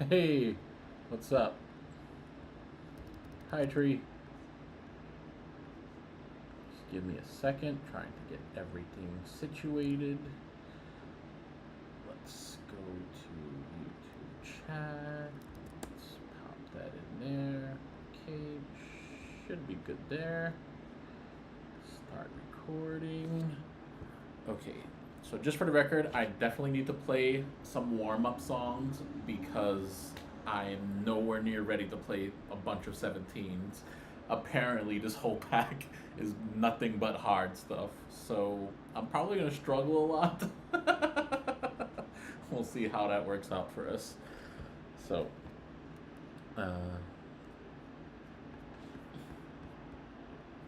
Hey, what's up? Hi, Tree. Just give me a second, trying to get everything situated. Let's go to YouTube chat. Let's pop that in there. Okay, should be good there. Start recording. Okay, so just for the record, I definitely need to play some warm up songs because I'm nowhere near ready to play a bunch of 17s. Apparently, this whole pack is nothing but hard stuff, so I'm probably gonna struggle a lot. We'll see how that works out for us. So, uh,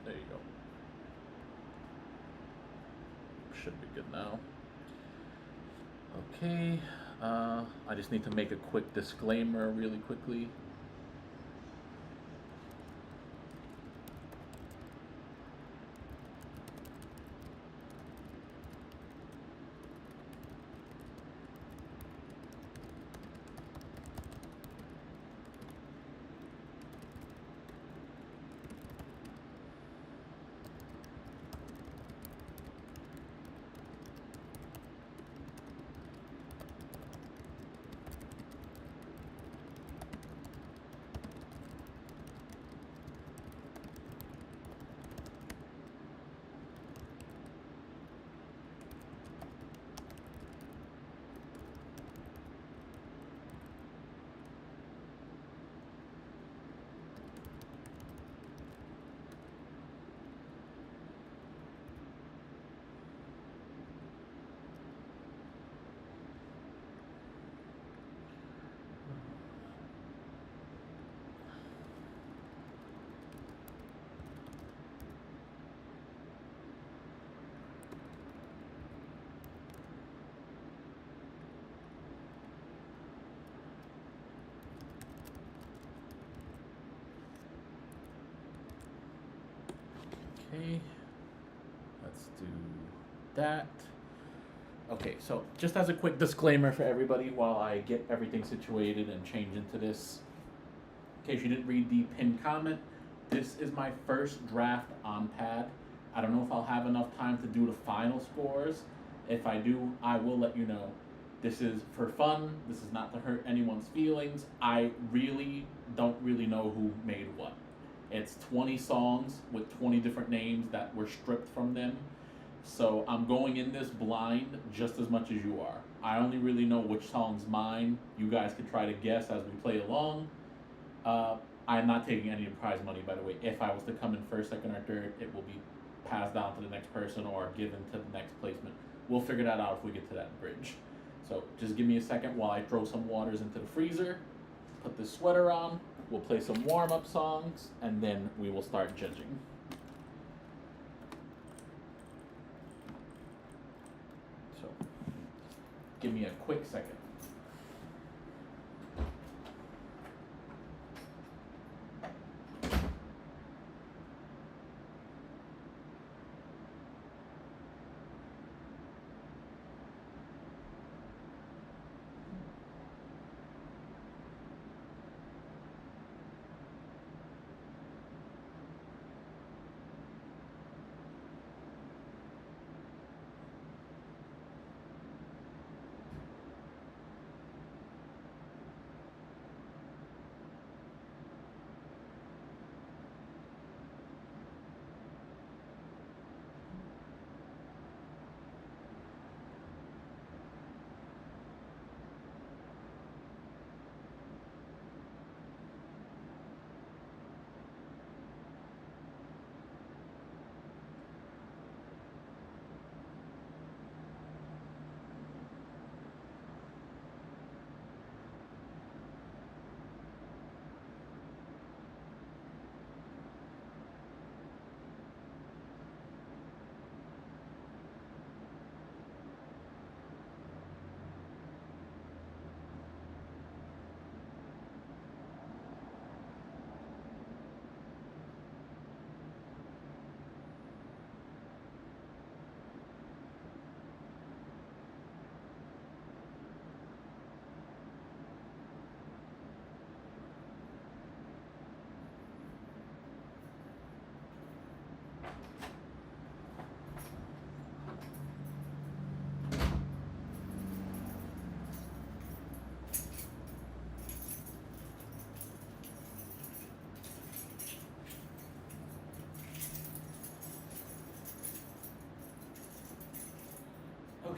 there you go. Should be good now. Okay, I just need to make a quick disclaimer really quickly. Okay, let's do that. Okay, so just as a quick disclaimer for everybody while I get everything situated and change into this, in case you didn't read the pinned comment, this is my first draft on pad. I don't know if I'll have enough time to do the final scores. If I do, I will let you know. This is for fun. This is not to hurt anyone's feelings. I really don't really know who made what. It's 20 songs with 20 different names that were stripped from them. So I'm going in this blind just as much as you are. I only really know which song's mine. You guys can try to guess as we play along. Uh, I'm not taking any prize money, by the way. If I was to come in first, second, or third, it will be passed down to the next person or given to the next placement. We'll figure that out if we get to that bridge. So just give me a second while I throw some waters into the freezer, put this sweater on, we'll play some warm up songs, and then we will start judging. So give me a quick second.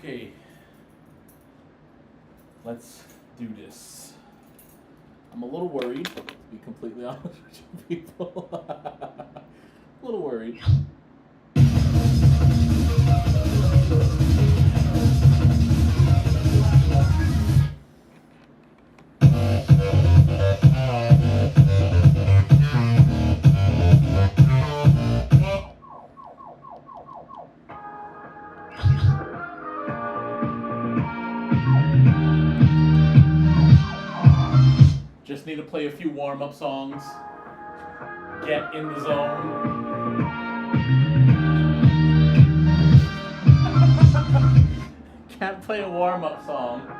Okay. Let's do this. I'm a little worried, to be completely honest with you people. A little worried. Just need to play a few warm-up songs. Get in the zone. Can't play a warm-up song.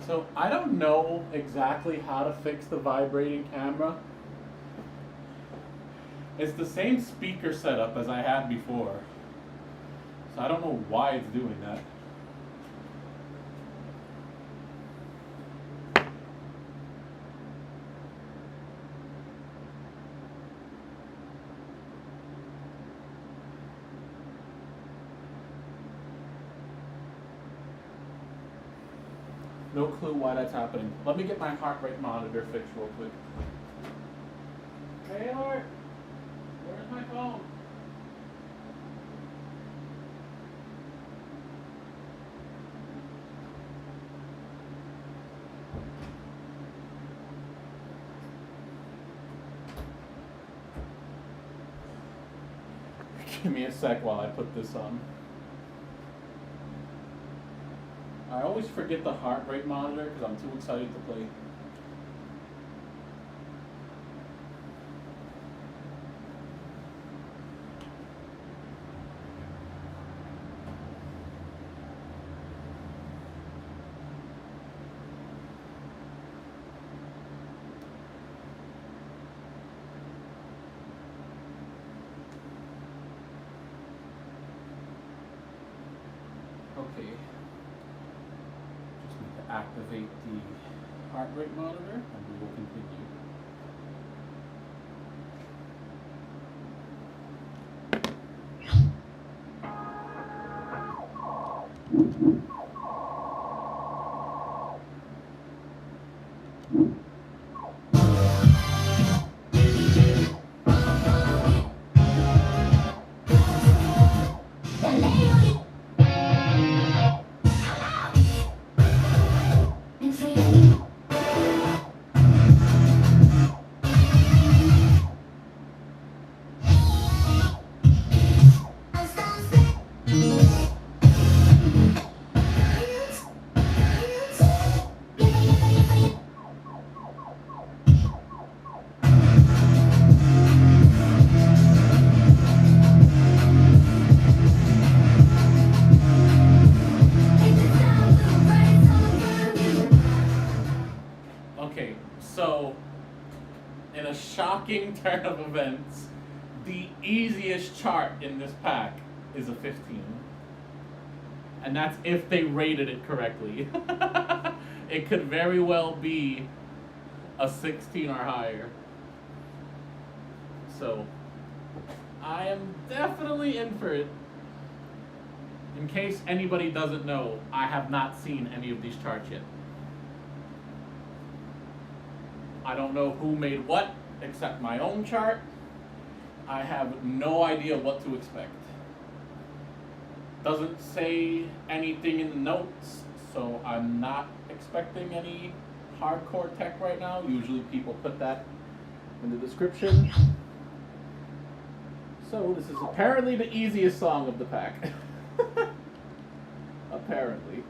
So I don't know exactly how to fix the vibrating camera. It's the same speaker setup as I had before. So I don't know why it's doing that. No clue why that's happening. Let me get my heart rate monitor fixed real quick. Taylor, where's my phone? Give me a sec while I put this on. I always forget the heart rate monitor because I'm too excited to play. Okay. Just need to activate the heart rate monitor and we will continue. shocking turn of events, the easiest chart in this pack is a 15. And that's if they rated it correctly. It could very well be a 16 or higher. So, I am definitely in for it. In case anybody doesn't know, I have not seen any of these charts yet. I don't know who made what, except my own chart. I have no idea what to expect. Doesn't say anything in the notes, so I'm not expecting any hardcore tech right now. Usually people put that in the description. So this is apparently the easiest song of the pack. Apparently.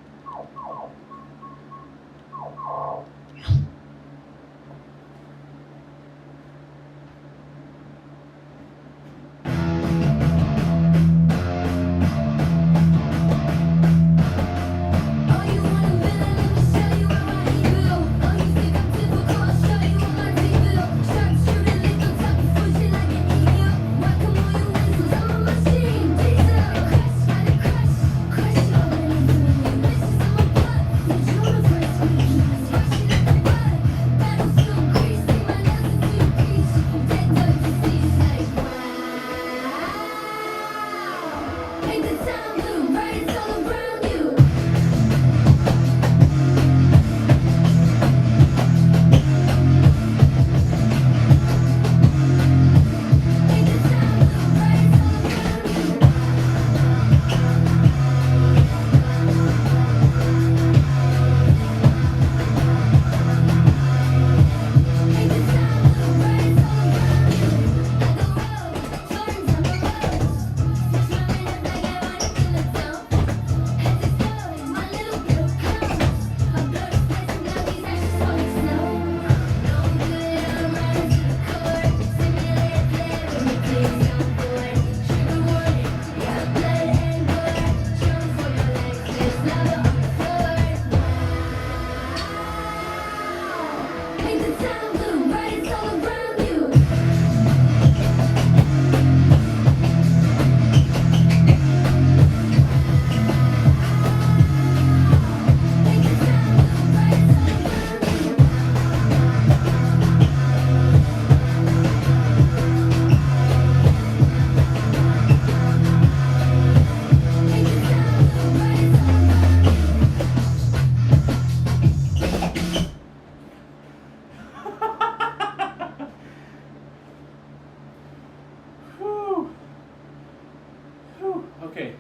Okay.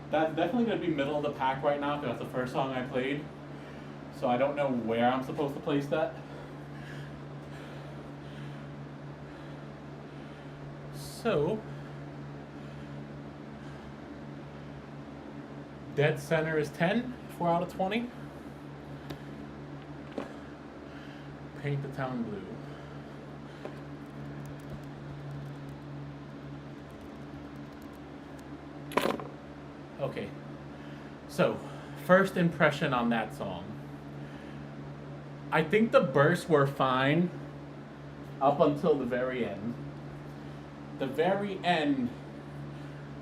That's definitely going to be middle of the pack right now because that's the first song I played. So I don't know where I'm supposed to place that. So, dead center is 10, 4 out of 20. Paint the town blue. Okay, so first impression on that song. I think the bursts were fine up until the very end. The very end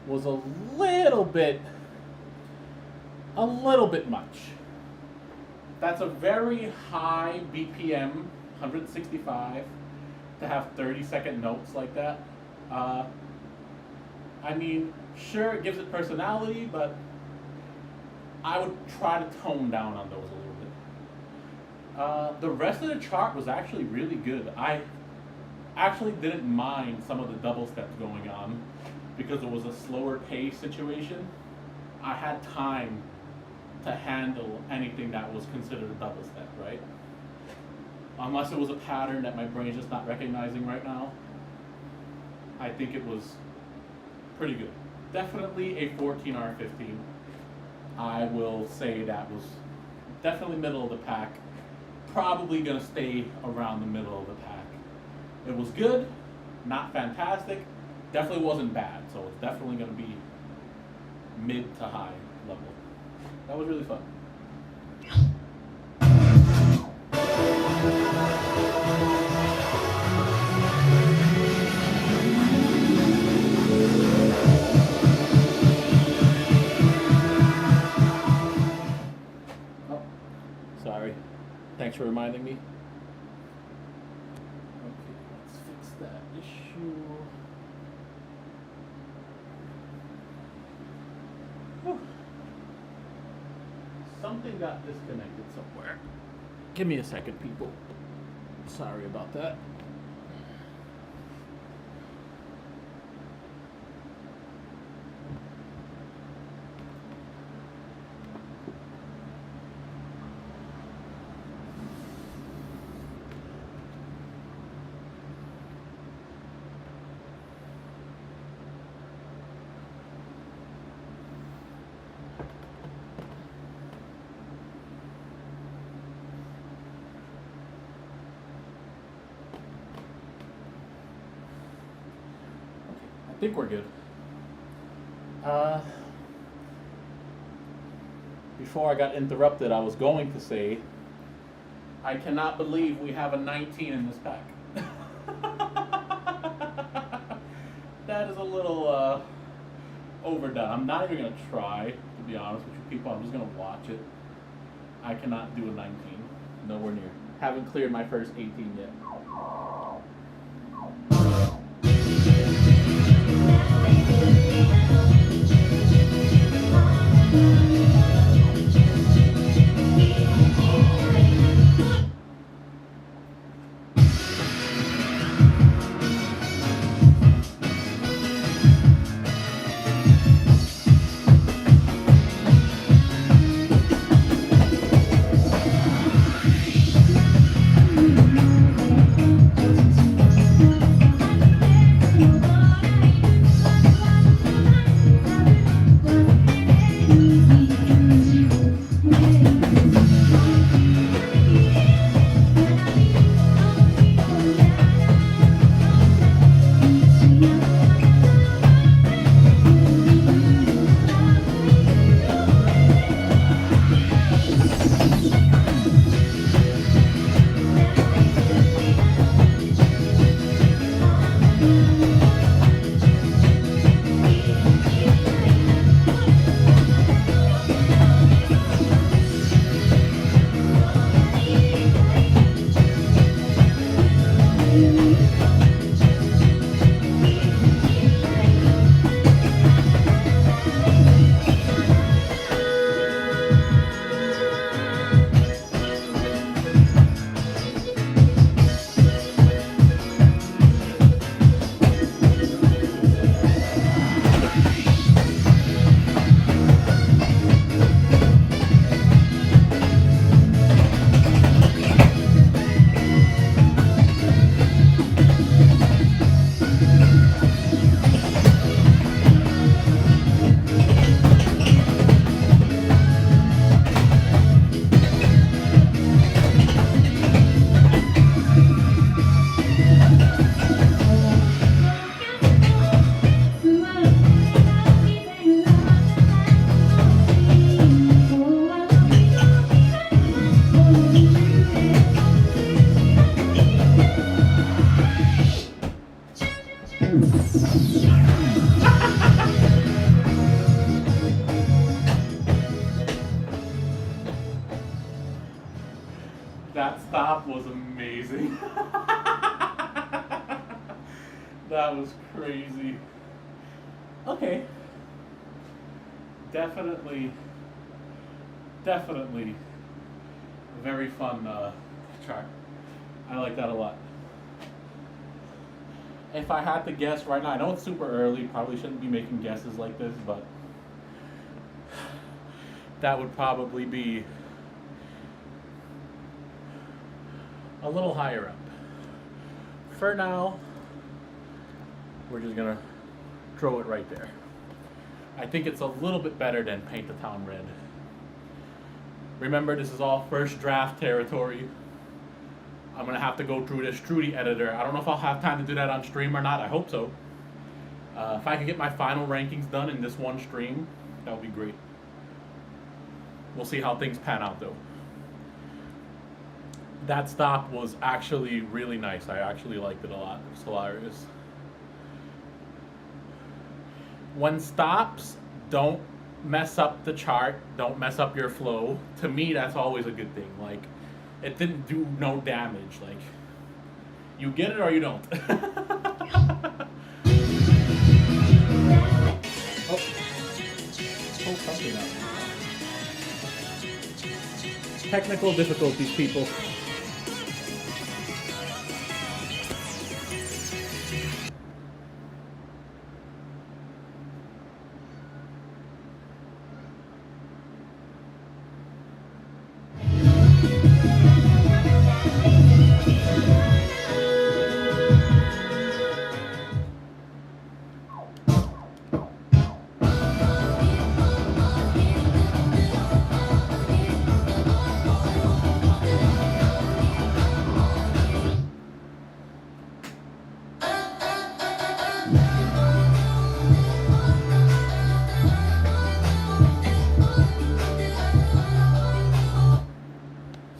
was a little bit much. That's a very high BPM, 165, to have 30-second notes like that. I mean, sure, it gives it personality, but I would try to tone down on those a little bit. The rest of the chart was actually really good. I actually didn't mind some of the double steps going on because it was a slower pace situation. I had time to handle anything that was considered a double step, right? Unless it was a pattern that my brain's just not recognizing right now. I think it was pretty good. Definitely a 14 or a 15. I will say that was definitely middle of the pack. Probably gonna stay around the middle of the pack. It was good, not fantastic, definitely wasn't bad, so it's definitely gonna be mid to high level. That was really fun. for reminding me. Okay, let's fix that issue. Whew. Something got disconnected somewhere. Give me a second, people. Sorry about that. I think we're good. Before I got interrupted, I was going to say, I cannot believe we have a 19 in this pack. That is a little overdone. I'm not even going to try, to be honest with you people. I'm just going to watch it. I cannot do a 19. Nowhere near. Haven't cleared my first 18 yet. That stop was amazing. That was crazy. Okay. Definitely a very fun chart. I like that a lot. If I had to guess right now, I know it's super early, probably shouldn't be making guesses like this, but that would probably be a little higher up. For now, we're just gonna throw it right there. I think it's a little bit better than Paint the Town Red. Remember, this is all first draft territory. I'm gonna have to go through this Trudy editor. I don't know if I'll have time to do that on stream or not. I hope so. If I can get my final rankings done in this one stream, that would be great. We'll see how things pan out though. That stop was actually really nice. I actually liked it a lot. It's hilarious. When stops don't mess up the chart, don't mess up your flow, to me that's always a good thing. Like, It didn't do no damage. Like, you get it or you don't. Oh, pull something out. Technical difficulties, people.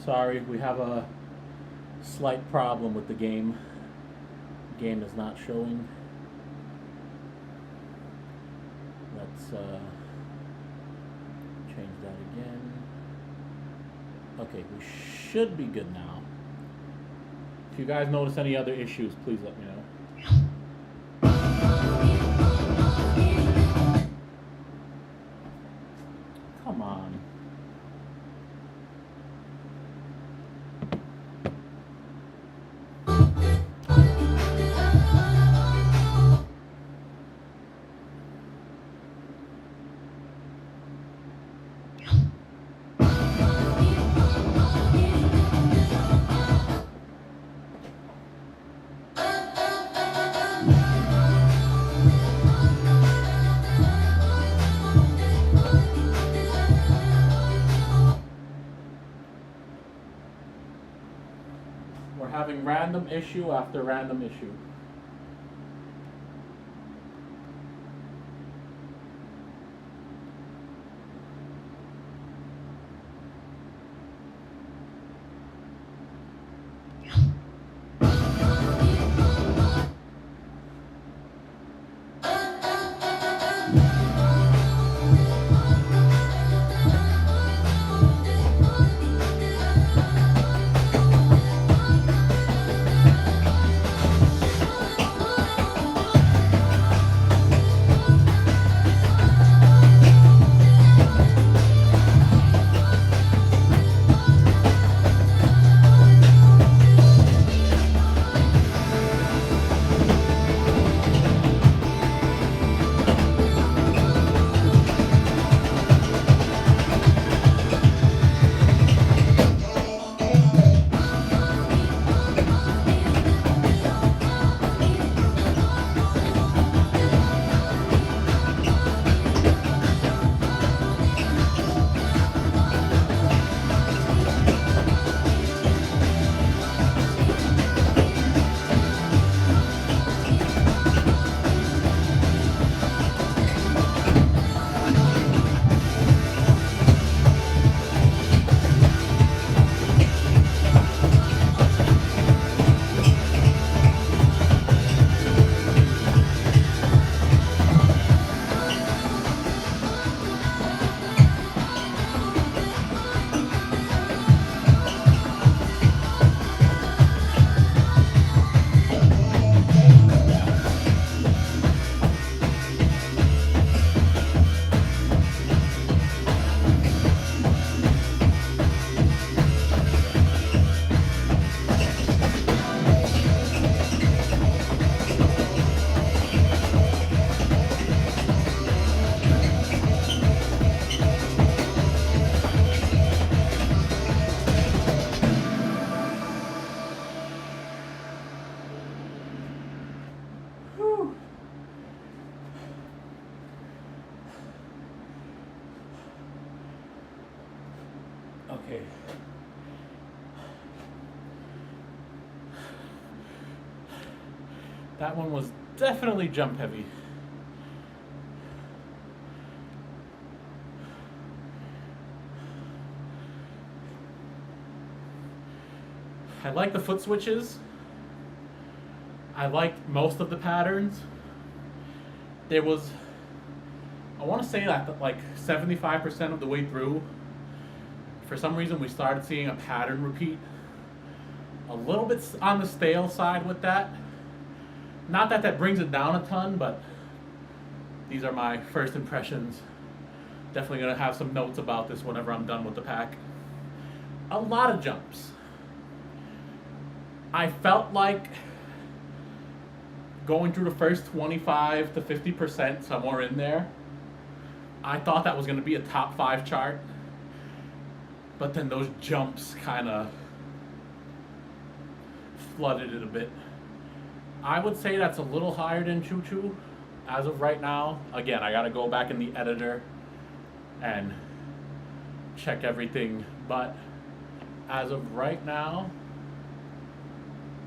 Sorry, we have a slight problem with the game. The game is not showing. Let's change that again. Okay, we should be good now. If you guys notice any other issues, please let me know. Come on. We're having random issue after random issue. Okay. That one was definitely jump heavy. I like the foot switches. I liked most of the patterns. There was, I want to say that like 75% of the way through, for some reason we started seeing a pattern repeat. A little bit on the stale side with that. Not that that brings it down a ton, but these are my first impressions. Definitely going to have some notes about this whenever I'm done with the pack. A lot of jumps. I felt like going through the first 25 to 50%, somewhere in there, I thought that was going to be a top 5 chart. But then those jumps kind of flooded it a bit. I would say that's a little higher than Choo Choo as of right now. Again, I got to go back in the editor and check everything. But as of right now,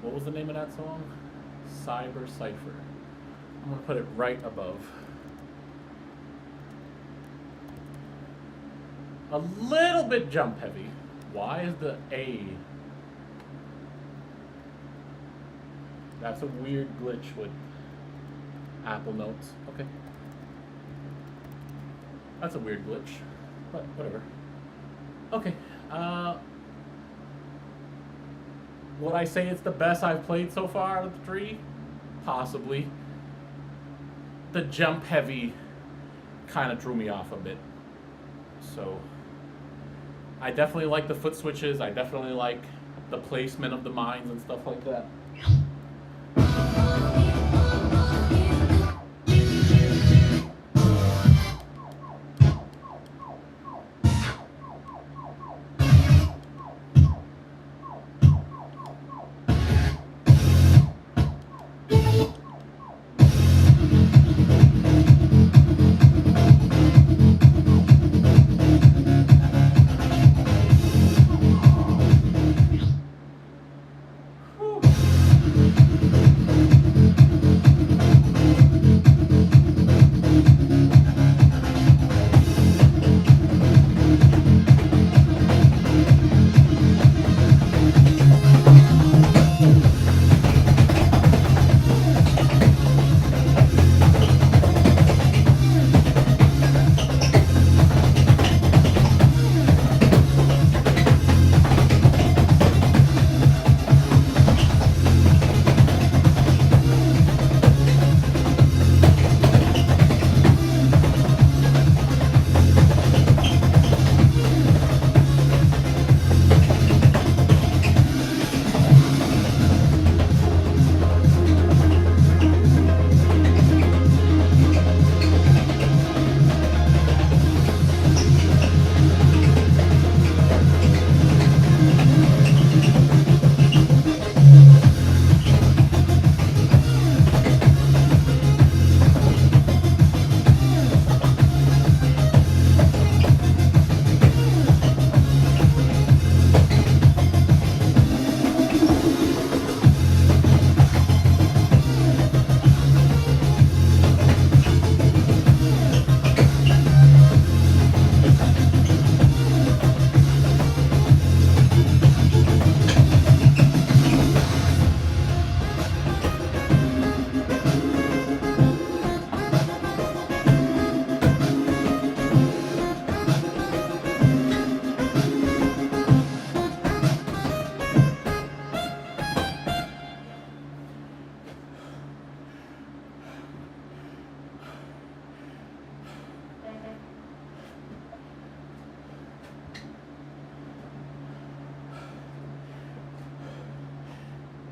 what was the name of that song? Cyber Cypher. I'm going to put it right above. A little bit jump heavy. Why is the A? That's a weird glitch with Apple Notes. Okay. That's a weird glitch, but whatever. Okay. Would I say it's the best I've played so far out of the 3? Possibly. The jump heavy kind of threw me off a bit. So I definitely like the foot switches. I definitely like the placement of the mines and stuff like that.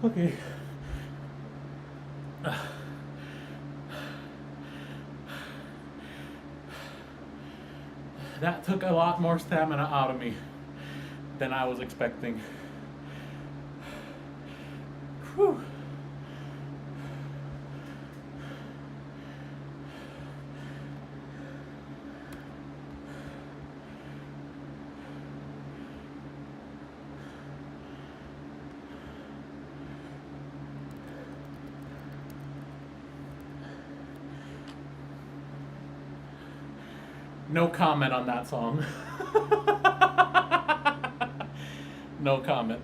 Okay. That took a lot more stamina out of me than I was expecting. Whew. No comment on that song. No comment.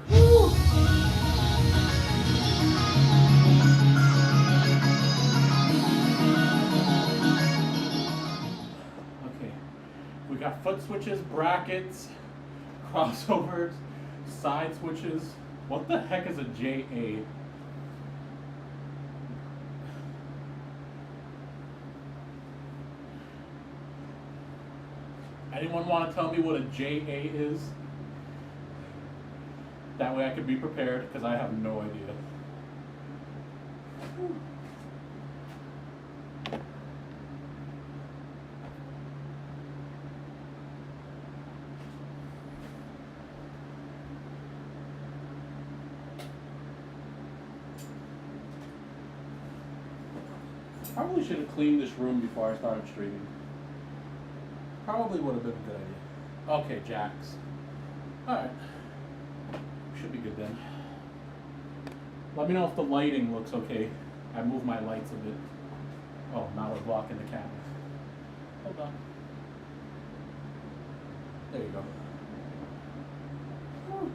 Whew. switches, brackets, crossovers, side switches. What the heck is a JA? Anyone want to tell me what a JA is? That way I could be prepared, because I have no idea. Probably should have cleaned this room before I started streaming. Probably would have been a good idea. Okay, jacks. Alright. Should be good then. Let me know if the lighting looks okay. I moved my lights a bit. Oh, now we're blocking the camera. Hold on. There you go. Whew.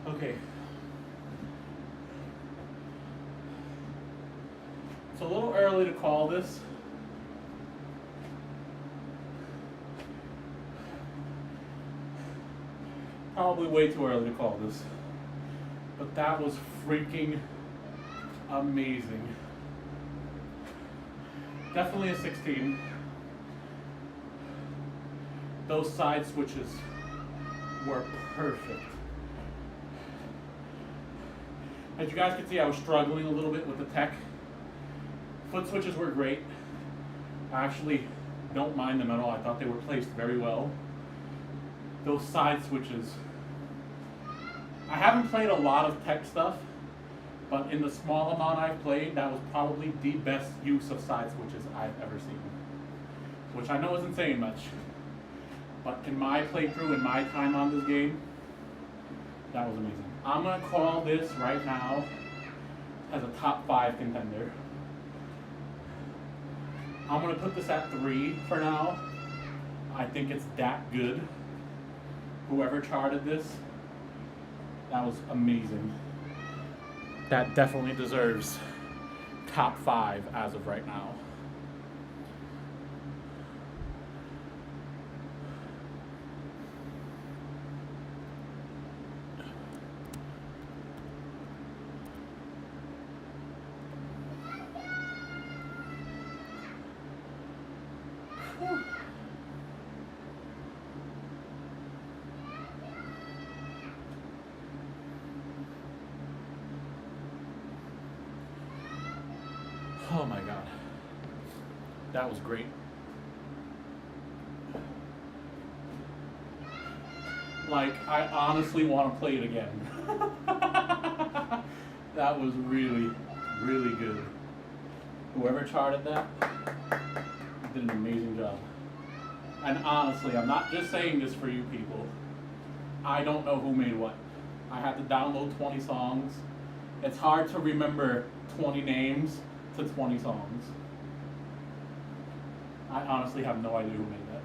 Okay. It's a little early to call this. Probably way too early to call this. But that was freaking amazing. Definitely a 16. Those side switches were perfect. As you guys can see, I was struggling a little bit with the tech. Foot switches were great. I actually don't mind them at all. I thought they were placed very well. Those side switches. I haven't played a lot of tech stuff, but in the small amount I've played, that was probably the best use of side switches I've ever seen. Which I know isn't saying much. But in my playthrough, in my time on this game, that was amazing. I'm gonna call this right now as a top 5 contender. I'm gonna put this at 3 for now. I think it's that good. Whoever charted this, that was amazing. That definitely deserves top 5 as of right now. Whew. Oh my god. That was great. Like, I honestly want to play it again. That was really, really good. Whoever charted that did an amazing job. And honestly, I'm not just saying this for you people. I don't know who made what. I had to download 20 songs. It's hard to remember 20 names to 20 songs. I honestly have no idea who made that.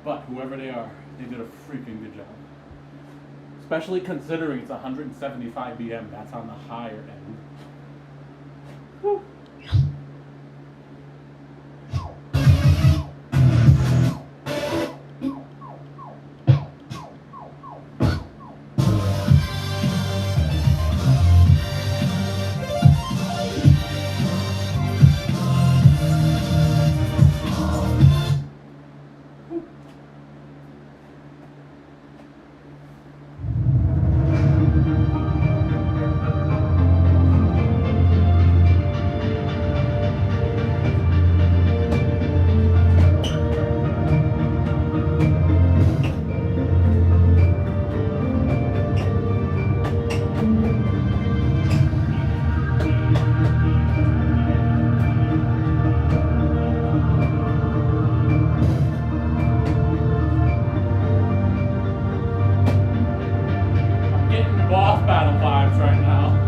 But whoever they are, they did a freaking good job. Especially considering it's 175 BM, that's on the higher end. Whew. Boss battle vibes right now.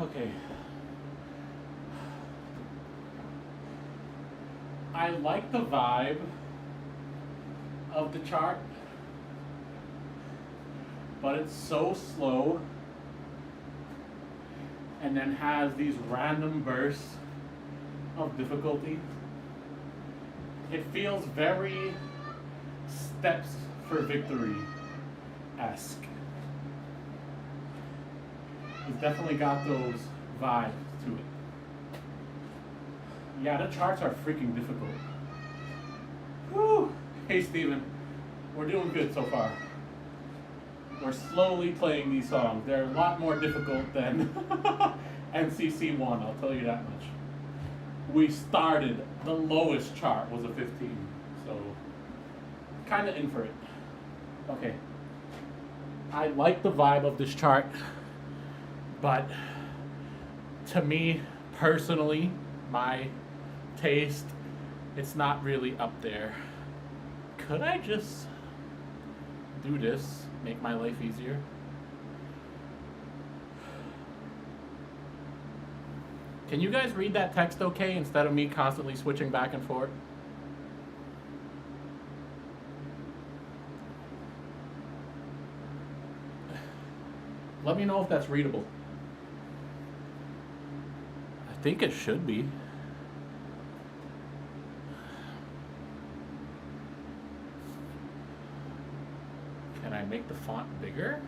Okay. I like the vibe of the chart, but it's so slow and then has these random bursts of difficulty. It feels very Steps for Victory-esque. It's definitely got those vibes to it. Yeah, the charts are freaking difficult. Whew. Hey, Steven. We're doing good so far. We're slowly playing these songs. They're a lot more difficult than NCC 1, I'll tell you that much. We started, the lowest chart was a 15, so kind of in for it. Okay. I like the vibe of this chart, but to me, personally, my taste, it's not really up there. Could I just do this, make my life easier? Can you guys read that text okay instead of me constantly switching back and forth? Let me know if that's readable. I think it should be. Can I make the font bigger?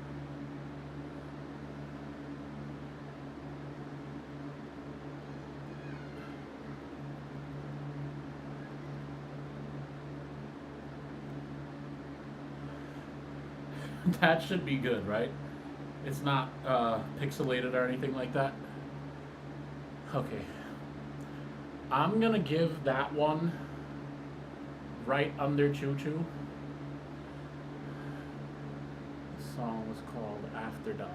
That should be good, right? It's not pixelated or anything like that. Okay. I'm gonna give that one right under Choo Choo. The song was called After Dawn.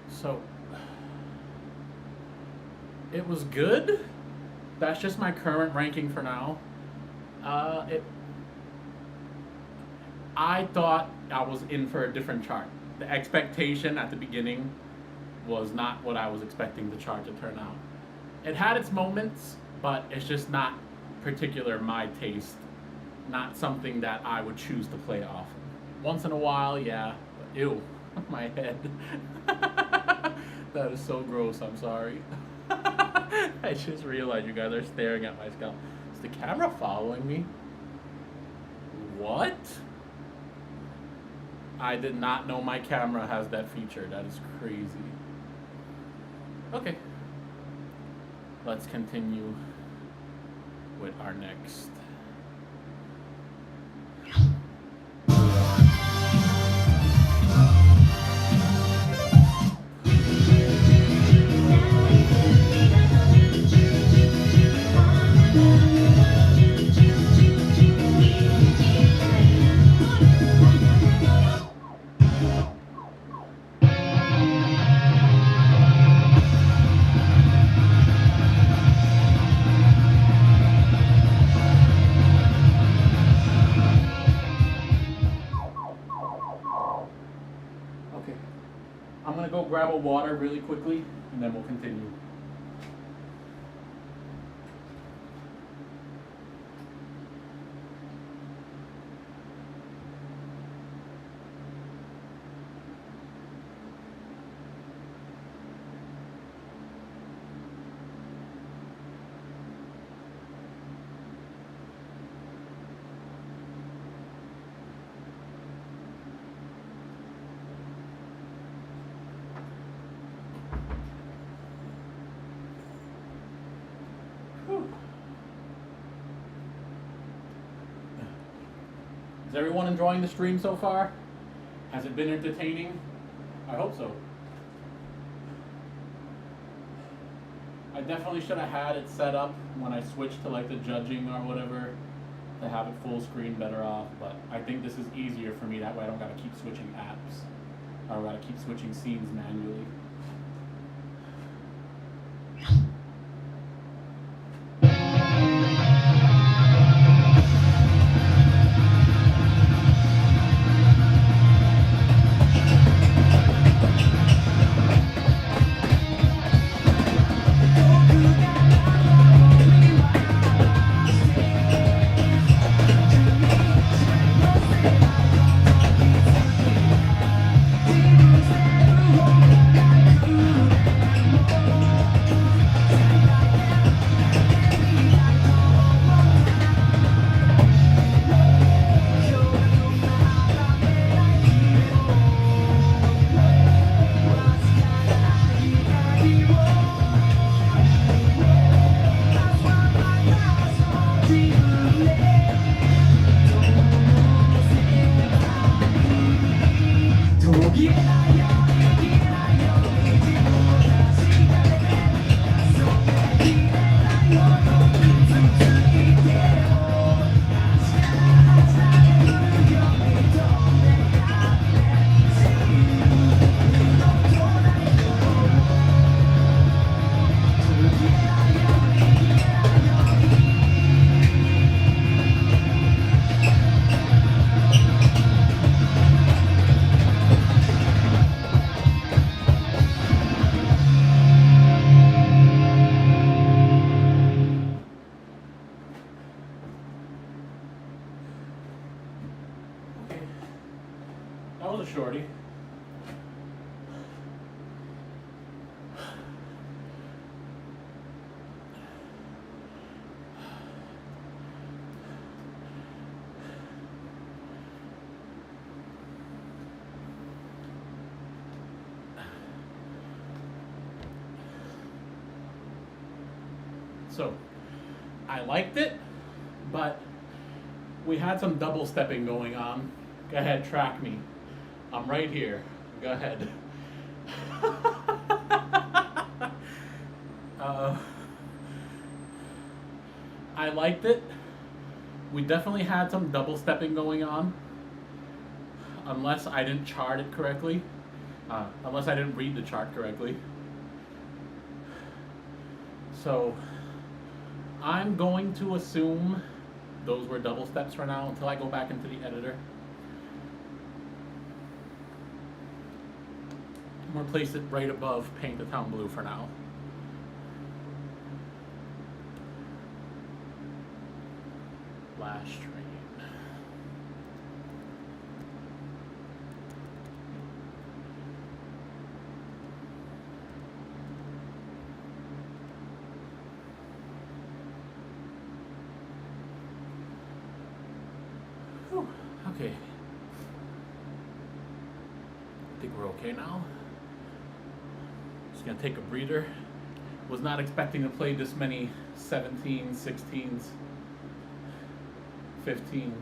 So, it was good. That's just my current ranking for now. I thought I was in for a different chart. The expectation at the beginning was not what I was expecting the chart to turn out. It had its moments, but it's just not particular my taste. Not something that I would choose to play off. Once in a while, yeah. But ew, my head. That is so gross, I'm sorry. I just realized you guys are staring at my scalp. Is the camera following me? What? I did not know my camera has that feature. That is crazy. Okay. Let's continue with our next. Grab a water really quickly, and then we'll continue. Is everyone enjoying the stream so far? Has it been entertaining? I hope so. I definitely should have had it set up when I switched to like the judging or whatever to have it full screen better off, but I think this is easier for me. That way I don't gotta keep switching apps or gotta keep switching scenes manually. I was a shorty. So, I liked it, but we had some double stepping going on. Go ahead, track me. I'm right here. Go ahead. I liked it. We definitely had some double stepping going on. Unless I didn't chart it correctly. Unless I didn't read the chart correctly. So, I'm going to assume those were double steps for now until I go back into the editor. I'm going to place it right above Paint the Town Blue for now. Last train. Whew. Okay. I think we're okay now. Just gonna take a breather. Was not expecting to play this many 17s, 16s, 15s.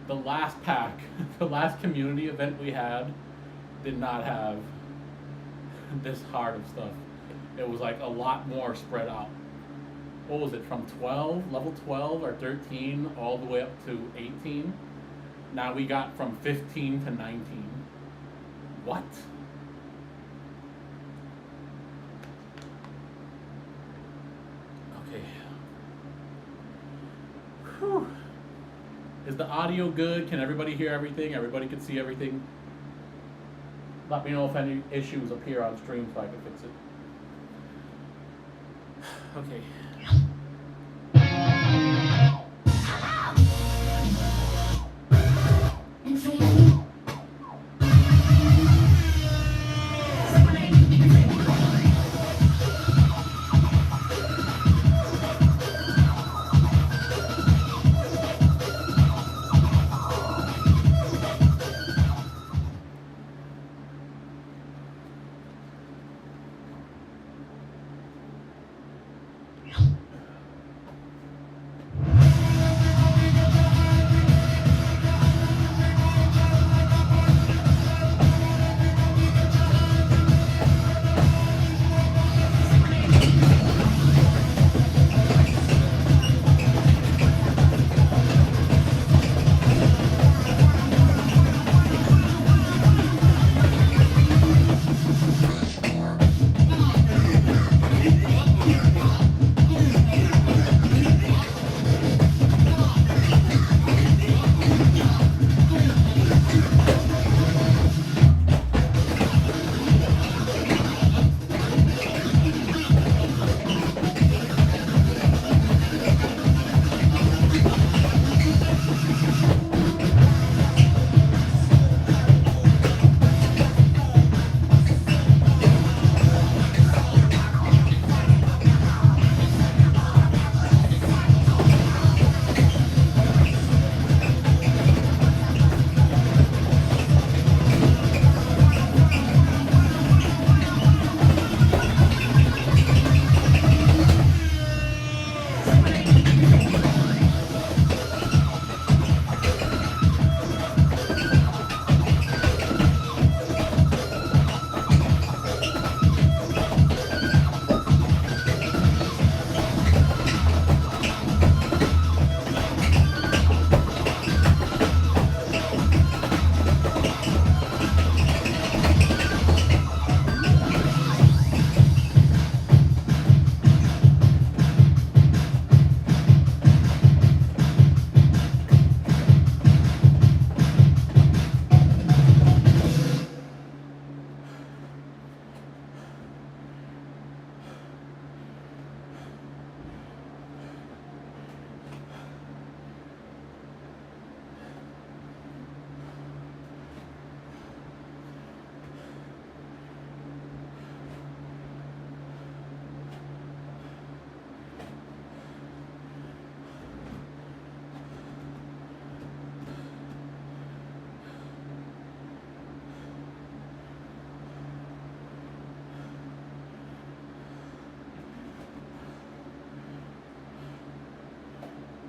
The last pack, the last community event we had, did not have this hard of stuff. It was like a lot more spread out. What was it, from 12, level 12 or 13, all the way up to 18? Now we got from 15 to 19. What? Okay. Whew. Is the audio good? Can everybody hear everything? Everybody can see everything? Let me know if any issues appear on stream so I can fix it. Okay.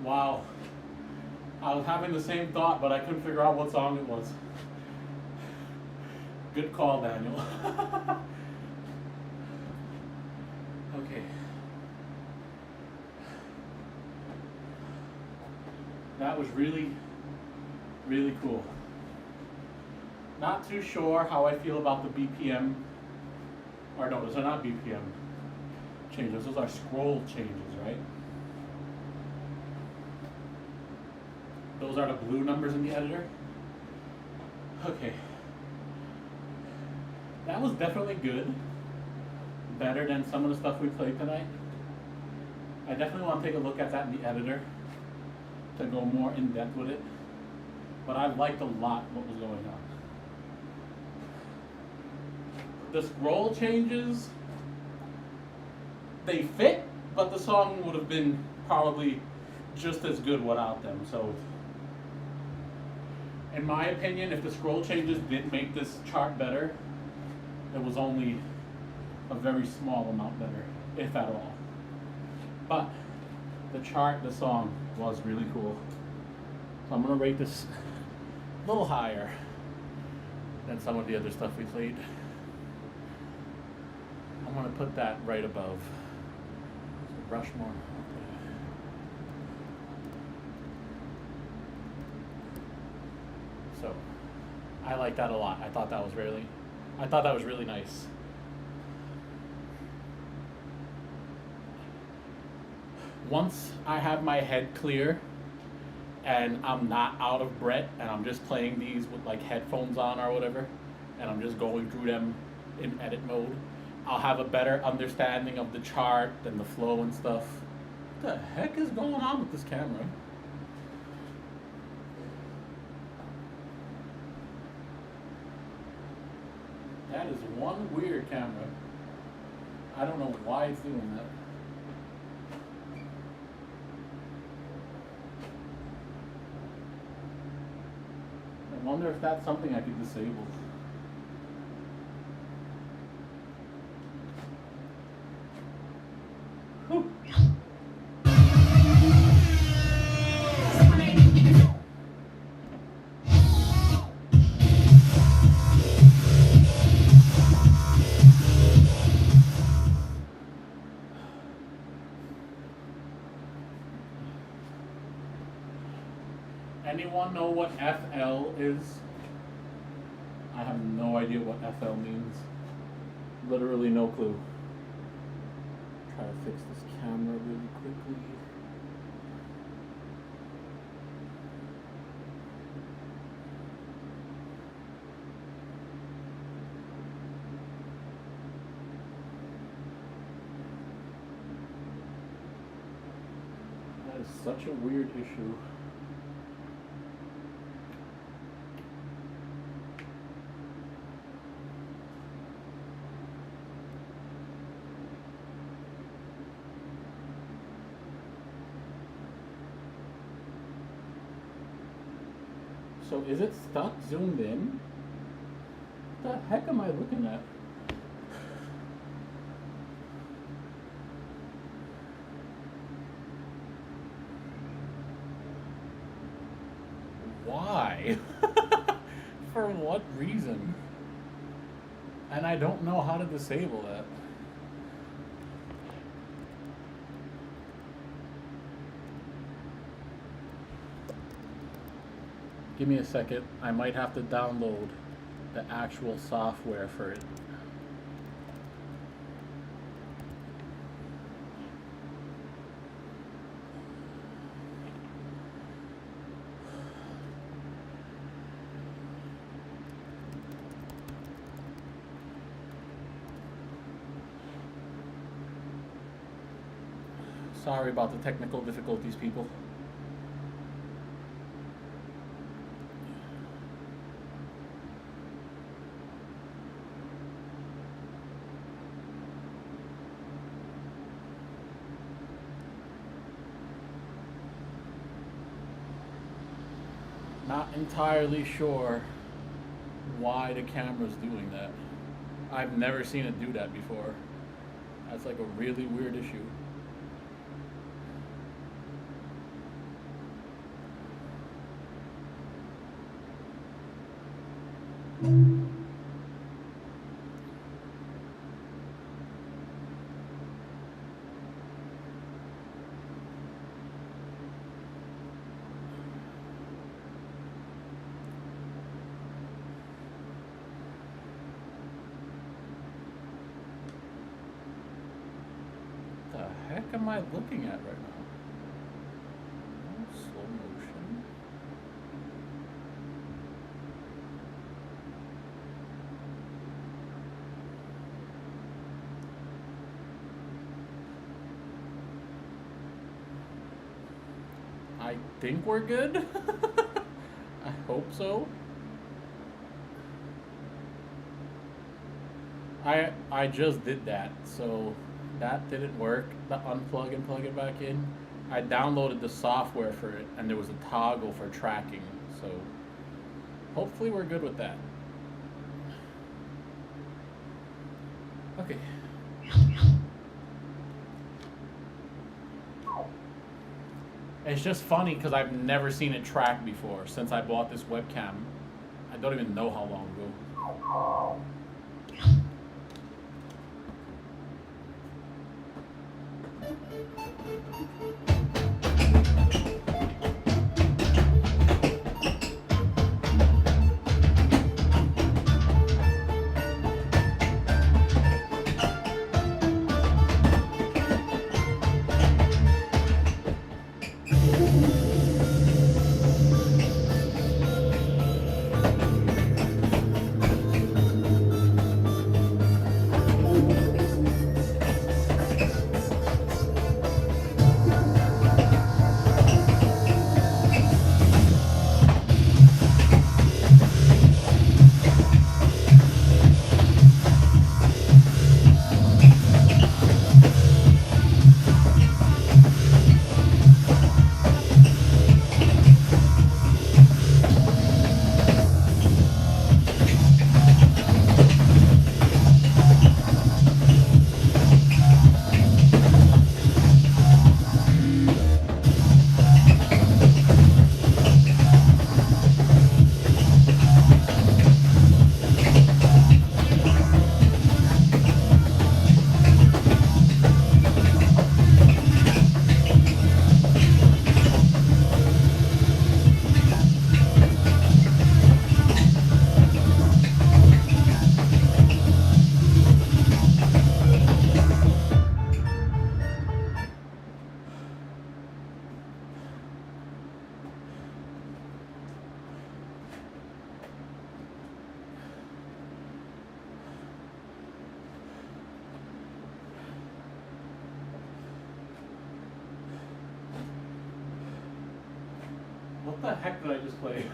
Wow. I was having the same thought, but I couldn't figure out what song it was. Good call, Daniel. Okay. That was really, really cool. Not too sure how I feel about the BPM, or no, those are not BPM changes, those are scroll changes, right? Those are the blue numbers in the editor. Okay. That was definitely good. Better than some of the stuff we played tonight. I definitely want to take a look at that in the editor to go more in depth with it. But I liked a lot what was going on. The scroll changes, they fit, but the song would have been probably just as good without them. So, in my opinion, if the scroll changes did make this chart better, it was only a very small amount better, if at all. But the chart, the song was really cool. So I'm gonna rate this a little higher than some of the other stuff we played. I'm gonna put that right above Rushmore. So I like that a lot. I thought that was really nice. Once I have my head clear and I'm not out of breath and I'm just playing these with like headphones on or whatever, and I'm just going through them in edit mode, I'll have a better understanding of the chart and the flow and stuff. What the heck is going on with this camera? That is one weird camera. I don't know why it's doing that. I wonder if that's something I could disable. Whew. Anyone know what FL is? I have no idea what FL means. Literally no clue. Try to fix this camera really quickly. That is such a weird issue. So is it stuck zoomed in? What the heck am I looking at? Why? For what reason? And I don't know how to disable that. Give me a second. I might have to download the actual software for it. Sorry about the technical difficulties, people. Not entirely sure why the camera's doing that. I've never seen it do that before. That's like a really weird issue. The heck am I looking at right now? Oh, slow motion. I think we're good. I hope so. I just did that, so that didn't work. The unplug and plug it back in. I downloaded the software for it, and there was a toggle for tracking. So hopefully we're good with that. Okay. It's just funny because I've never seen it track before since I bought this webcam. I don't even know how long ago. What the heck did I just play?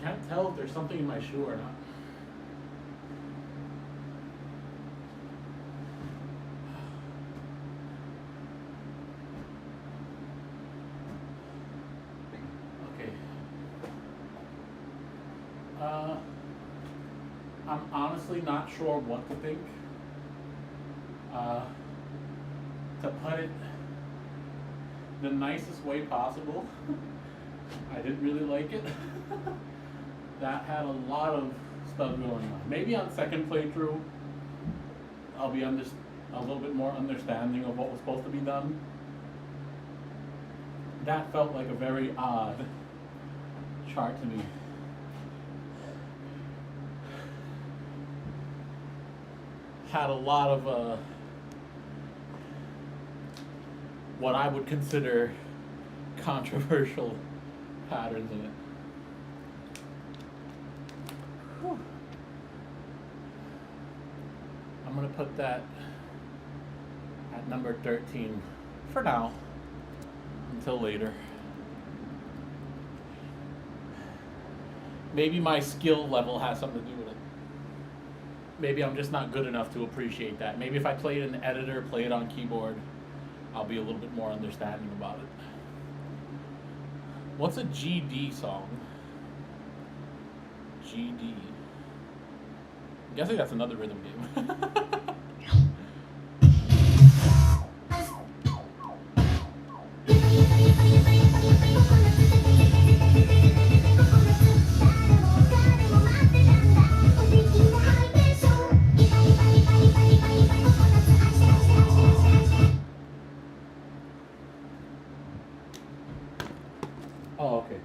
Can't tell if there's something in my shoe or not. Okay. I'm honestly not sure what to think. To put it the nicest way possible, I didn't really like it. That had a lot of stuff going on. Maybe on second playthrough, I'll be a little bit more understanding of what was supposed to be done. That felt like a very odd chart to me. Had a lot of what I would consider controversial patterns in it. Whew. I'm gonna put that at number 13 for now, until later. Maybe my skill level has something to do with it. Maybe I'm just not good enough to appreciate that. Maybe if I play it in the editor, play it on keyboard, I'll be a little bit more understanding about it. What's a GD song? GD. I'm guessing that's another rhythm game. Oh, okay.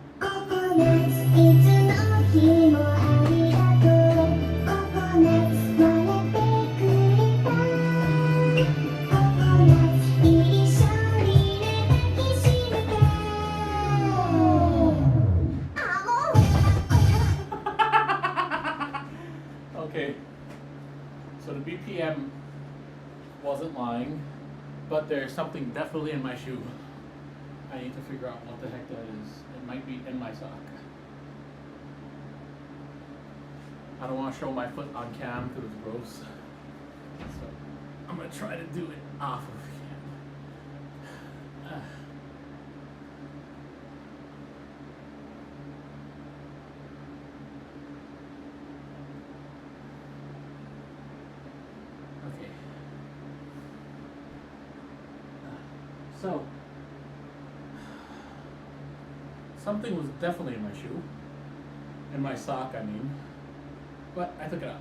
Okay. So the BPM wasn't lying, but there's something definitely in my shoe. I need to figure out what the heck that is. It might be in my sock. I don't want to show my foot on cam because it's gross. So I'm going to try to do it off of cam. Okay. So something was definitely in my shoe. In my sock, I mean. But I took it out.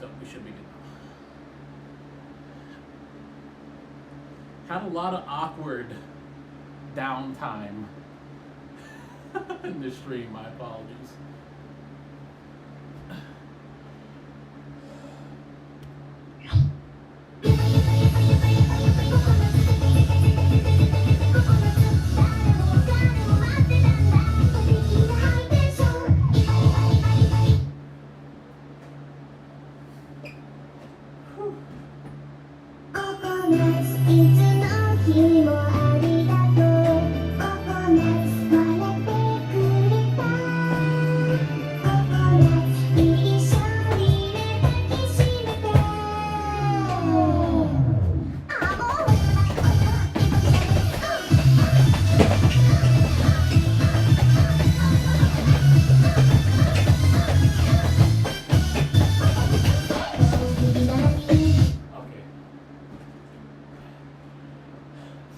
So we should be good now. Had a lot of awkward downtime in this stream, my apologies.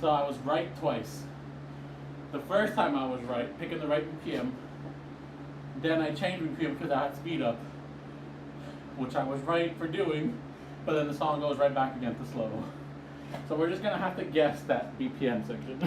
So I was right twice. The first time I was right, picking the right BPM. Then I changed BPM because I had speed up, which I was right for doing, but then the song goes right back again to slow. So we're just gonna have to guess that BPM section.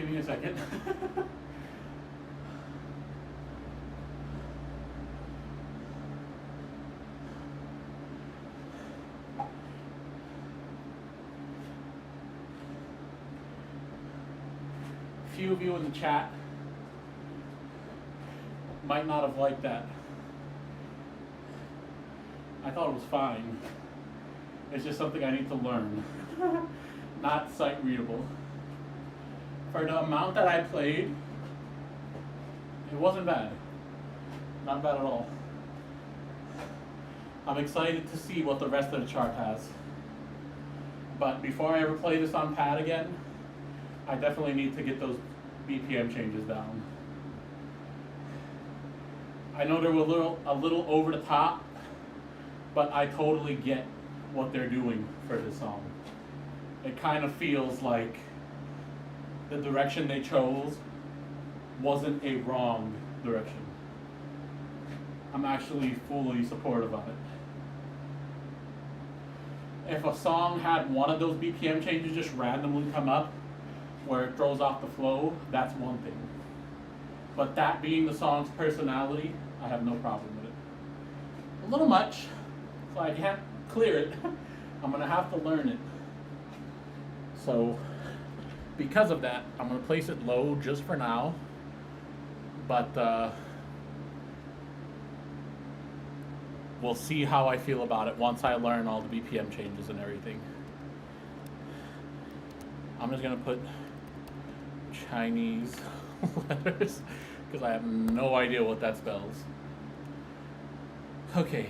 Give me a second. Few of you in the chat might not have liked that. I thought it was fine. It's just something I need to learn. Not sight readable. For the amount that I played, it wasn't bad. Not bad at all. I'm excited to see what the rest of the chart has. But before I ever play this on pad again, I definitely need to get those BPM changes down. I know they were a little over the top, but I totally get what they're doing for this song. It kind of feels like the direction they chose wasn't a wrong direction. I'm actually fully supportive of it. If a song had one of those BPM changes just randomly come up, where it throws off the flow, that's one thing. But that being the song's personality, I have no problem with it. A little much, so I can't clear it. I'm gonna have to learn it. So, because of that, I'm gonna place it low just for now. But we'll see how I feel about it once I learn all the BPM changes and everything. I'm just gonna put Chinese letters because I have no idea what that spells. Okay.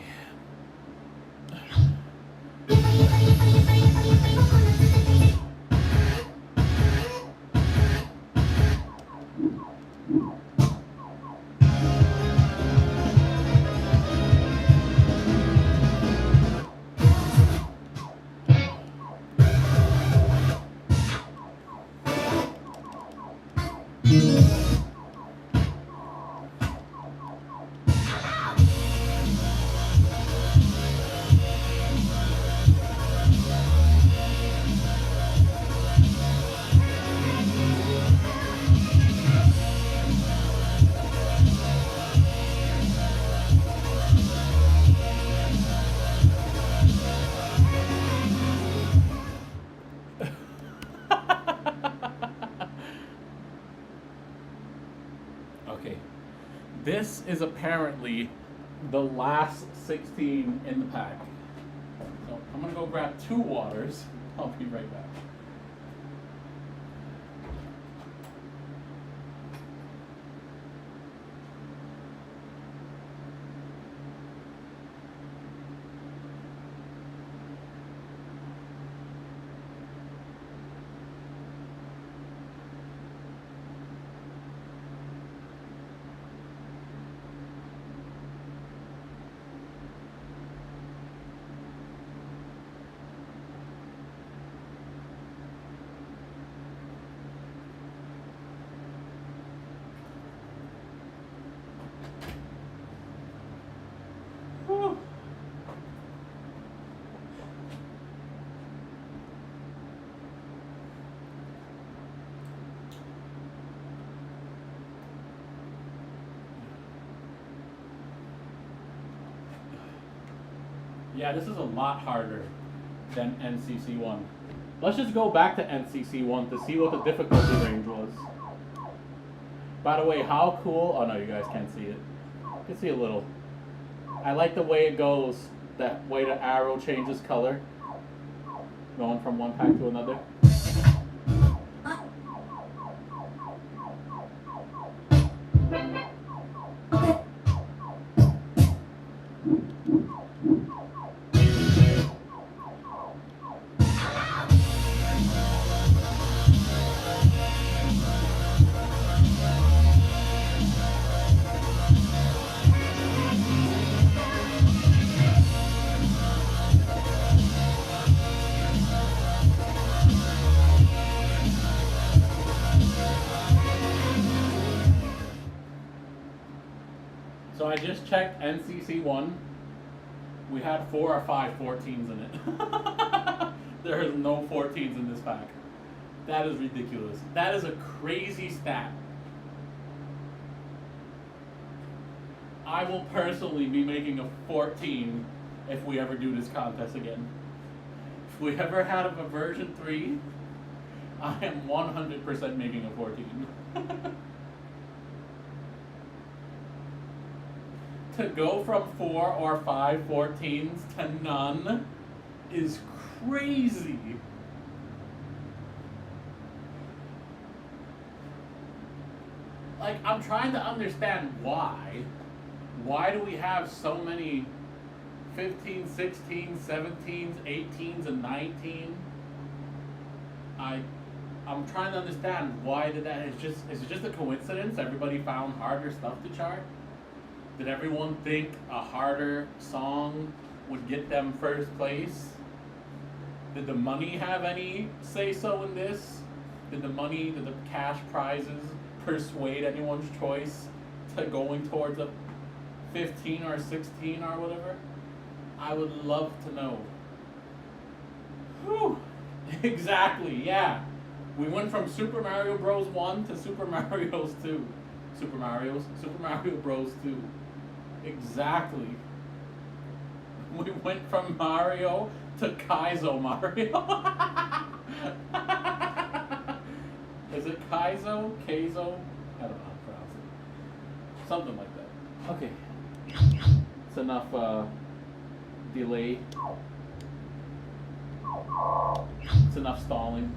Okay, this is apparently the last 16 in the pack. So I'm gonna go grab 2 waters. I'll be right back. Whew. Yeah, this is a lot harder than NCC 1. Let's just go back to NCC 1 to see what the difficulty range was. By the way, how cool, oh no, you guys can't see it. You can see a little. I like the way it goes, that way the arrow changes color, going from one pack to another. So I just checked NCC 1. We had 4 or 5 14s in it. There's no 14s in this pack. That is ridiculous. That is a crazy stat. I will personally be making a 14 if we ever do this contest again. If we ever have a version 3, I am 100% making a 14. To go from 4 or 5 14s to none is crazy. Like, I'm trying to understand why. Why do we have so many 15, 16, 17s, 18s, and 19? I'm trying to understand why did that. Is it just a coincidence? Everybody found harder stuff to chart? Did everyone think a harder song would get them first place? Did the money have any say-so in this? Did the cash prizes persuade anyone's choice to going towards a 15 or 16 or whatever? I would love to know. Whew. Exactly, yeah. We went from Super Mario Bros. 1 to Super Mario 2. Super Mario Bros. 2. Exactly. We went from Mario to Kaizo Mario. Is it Kaizo? Kaizo? I don't know how to pronounce it. Something like that. Okay. It's enough delay. It's enough stalling.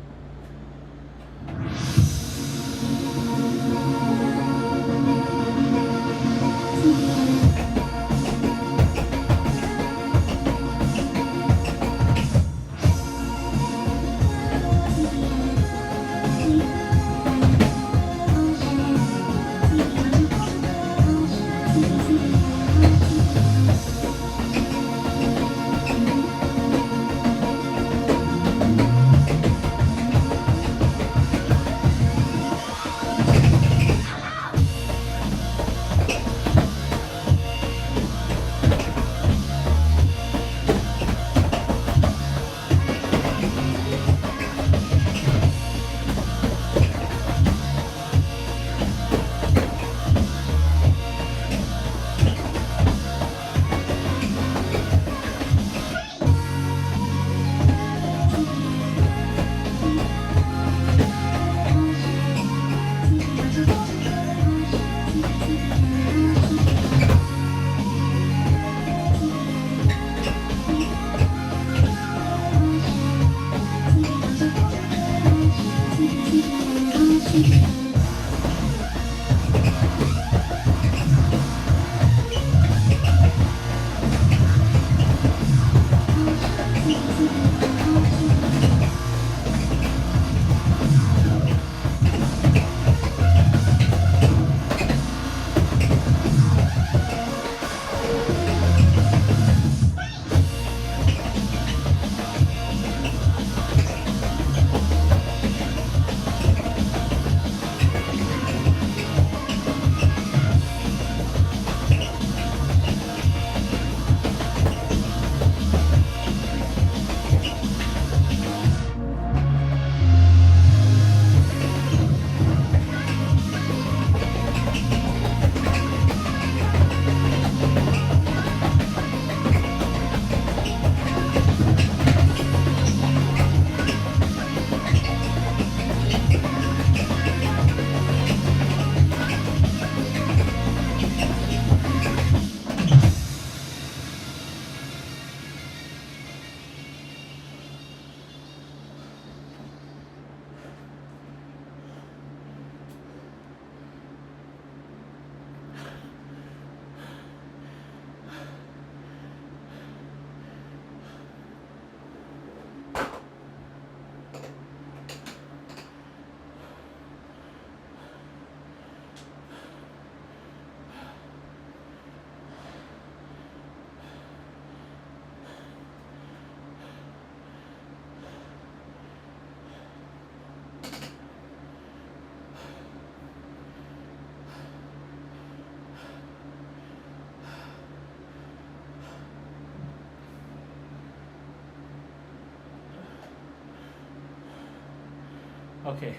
Okay.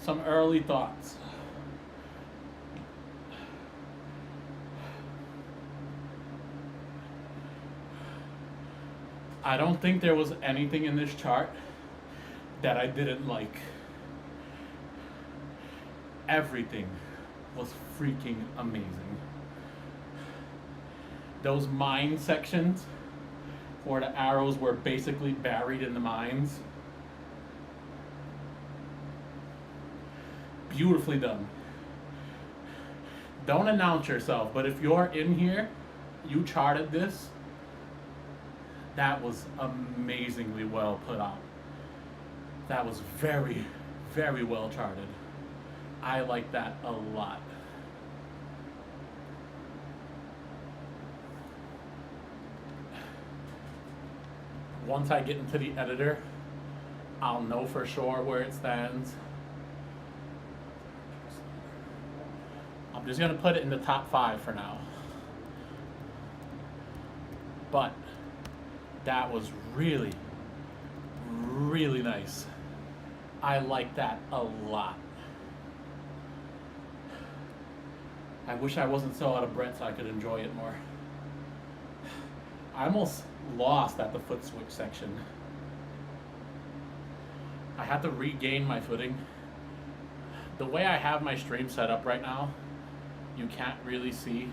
Some early thoughts. I don't think there was anything in this chart that I didn't like. Everything was freaking amazing. Those mine sections where the arrows were basically buried in the mines. Beautifully done. Don't announce yourself, but if you're in here, you charted this, that was amazingly well put out. That was very, very well charted. I like that a lot. Once I get into the editor, I'll know for sure where it stands. I'm just gonna put it in the top 5 for now. But that was really, really nice. I like that a lot. I wish I wasn't so out of breath so I could enjoy it more. I almost lost at the foot switch section. I had to regain my footing. The way I have my stream set up right now, you can't really see,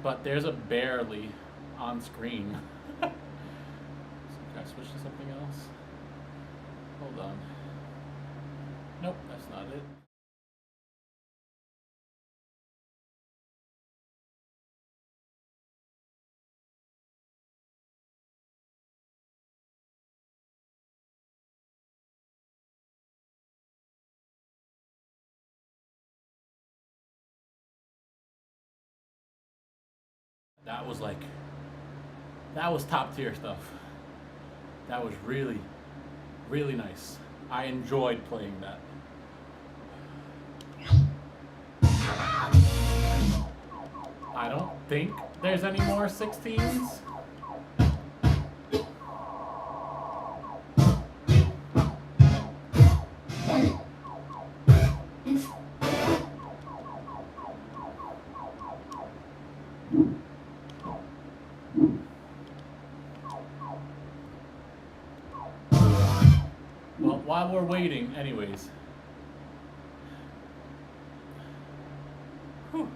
but there's a barely on screen. So can I switch to something else? Hold on. Nope, that's not it. That was like, that was top tier stuff. That was really, really nice. I enjoyed playing that. I don't think there's any more 16s. Well, while we're waiting, anyways. Whew.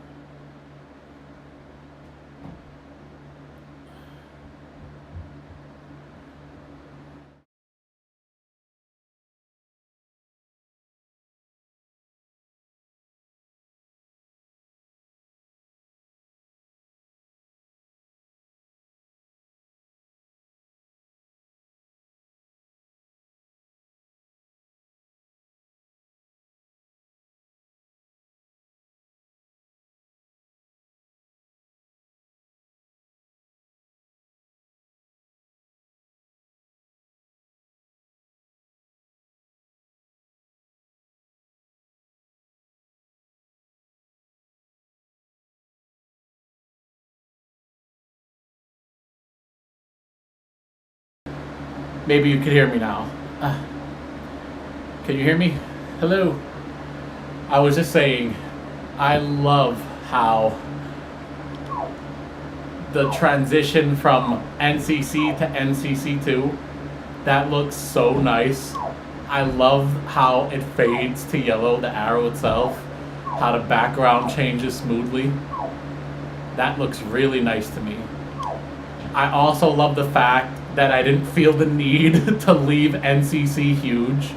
Maybe you can hear me now. Can you hear me? Hello. I was just saying, I love how the transition from NCC to NCC2, that looks so nice. I love how it fades to yellow, the arrow itself, how the background changes smoothly. That looks really nice to me. I also love the fact that I didn't feel the need to leave NCC huge.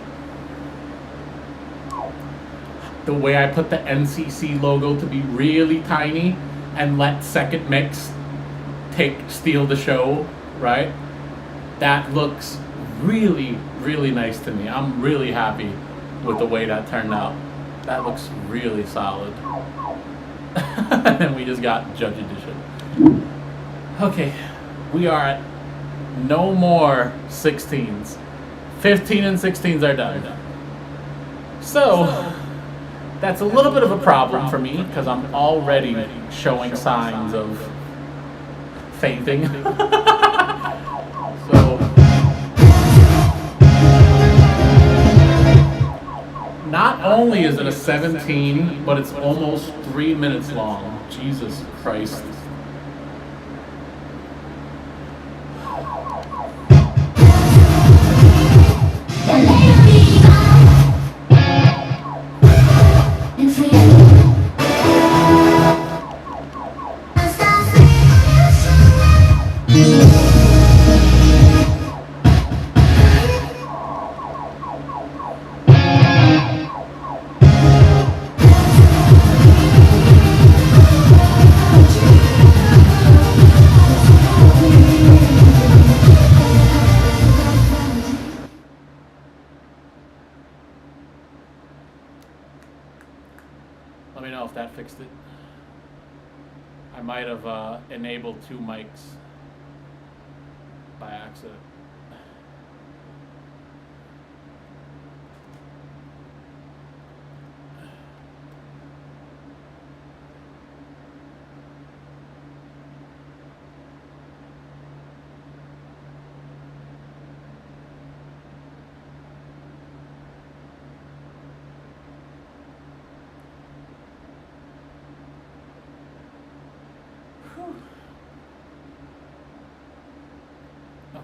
The way I put the NCC logo to be really tiny and let Second Mix steal the show, right? That looks really, really nice to me. I'm really happy with the way that turned out. That looks really solid. And then we just got Judge Edition. Okay, we are at no more 16s. 15 and 16s are done. So that's a little bit of a problem for me because I'm already showing signs of fainting. So Not only is it a 17, but it's almost 3 minutes long. Jesus Christ. Let me know if that fixed it. I might have enabled 2 mics by accident.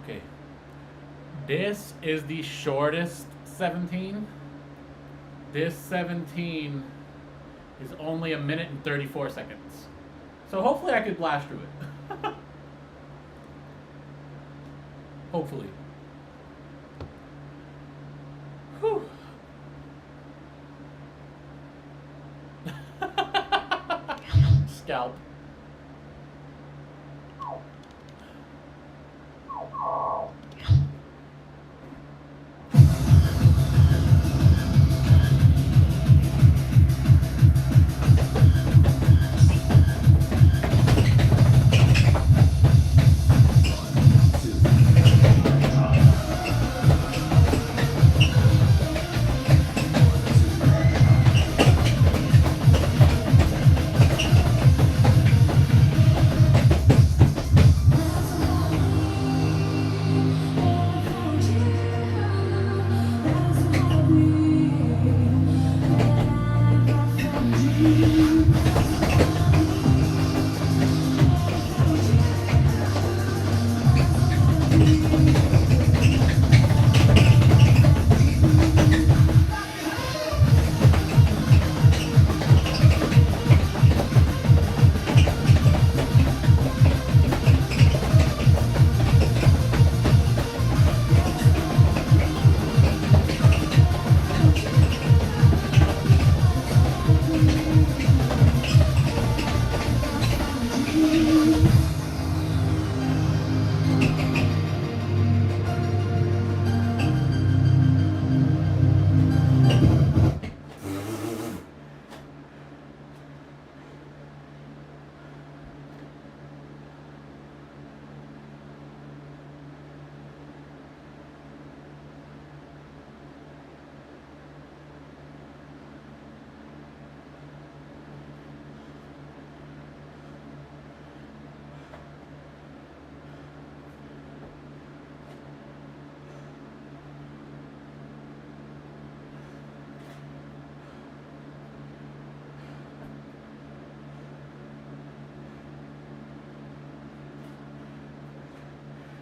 Okay. This is the shortest 17. This 17 is only 1 minute and 34 seconds. So hopefully I could blast through it. Hopefully. Whew. Scalp.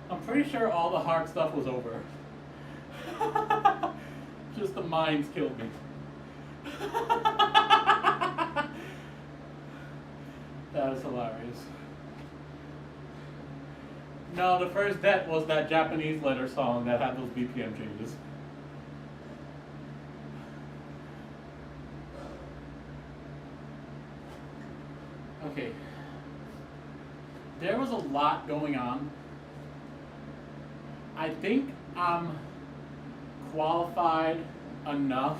I'm pretty sure all the hard stuff was over. Just the mines killed me. That was hilarious. No, the first death was that Japanese letter song that had those BPM changes. Okay. There was a lot going on. I think I'm qualified enough.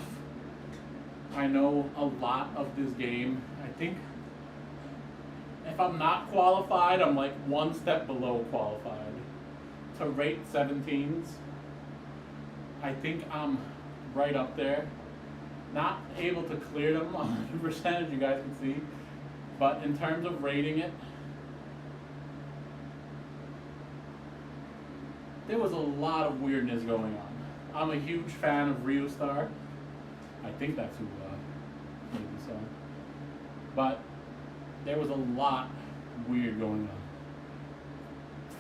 I know a lot of this game. I think if I'm not qualified, I'm like one step below qualified. To rate 17s, I think I'm right up there. Not able to clear them 100%, as you guys can see, but in terms of rating it, there was a lot of weirdness going on. I'm a huge fan of Rio Star, I think that's who made the song. But there was a lot weird going on.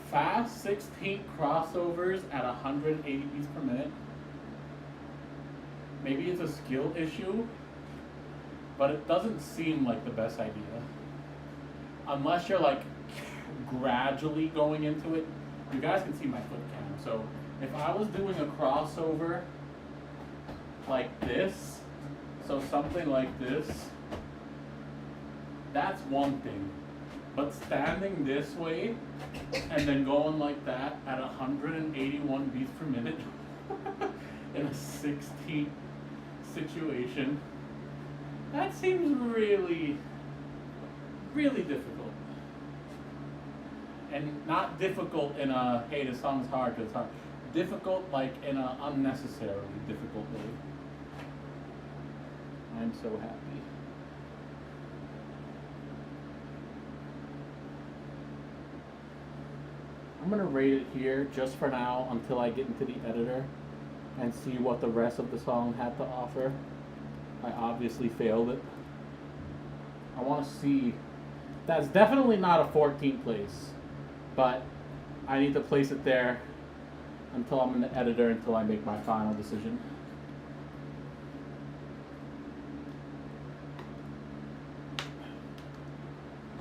Fast 16 crossovers at 180 beats per minute. Maybe it's a skill issue, but it doesn't seem like the best idea. Unless you're like gradually going into it. You guys can see my foot cam. So if I was doing a crossover like this, so something like this, that's one thing. But standing this way and then going like that at 181 beats per minute in a 16 situation, that seems really, really difficult. And not difficult in a, hey, this song's hard because it's hard. Difficult like in an unnecessarily difficult way. I'm so happy. I'm gonna rate it here just for now until I get into the editor and see what the rest of the song had to offer. I obviously failed it. I want to see. That's definitely not a 14th place, but I need to place it there until I'm in the editor, until I make my final decision.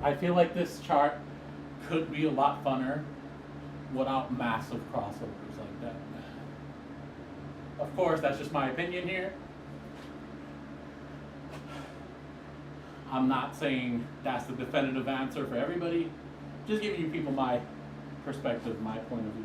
I feel like this chart could be a lot funner without massive crossovers like that. Of course, that's just my opinion here. I'm not saying that's the definitive answer for everybody. Just giving you people my perspective, my point of view.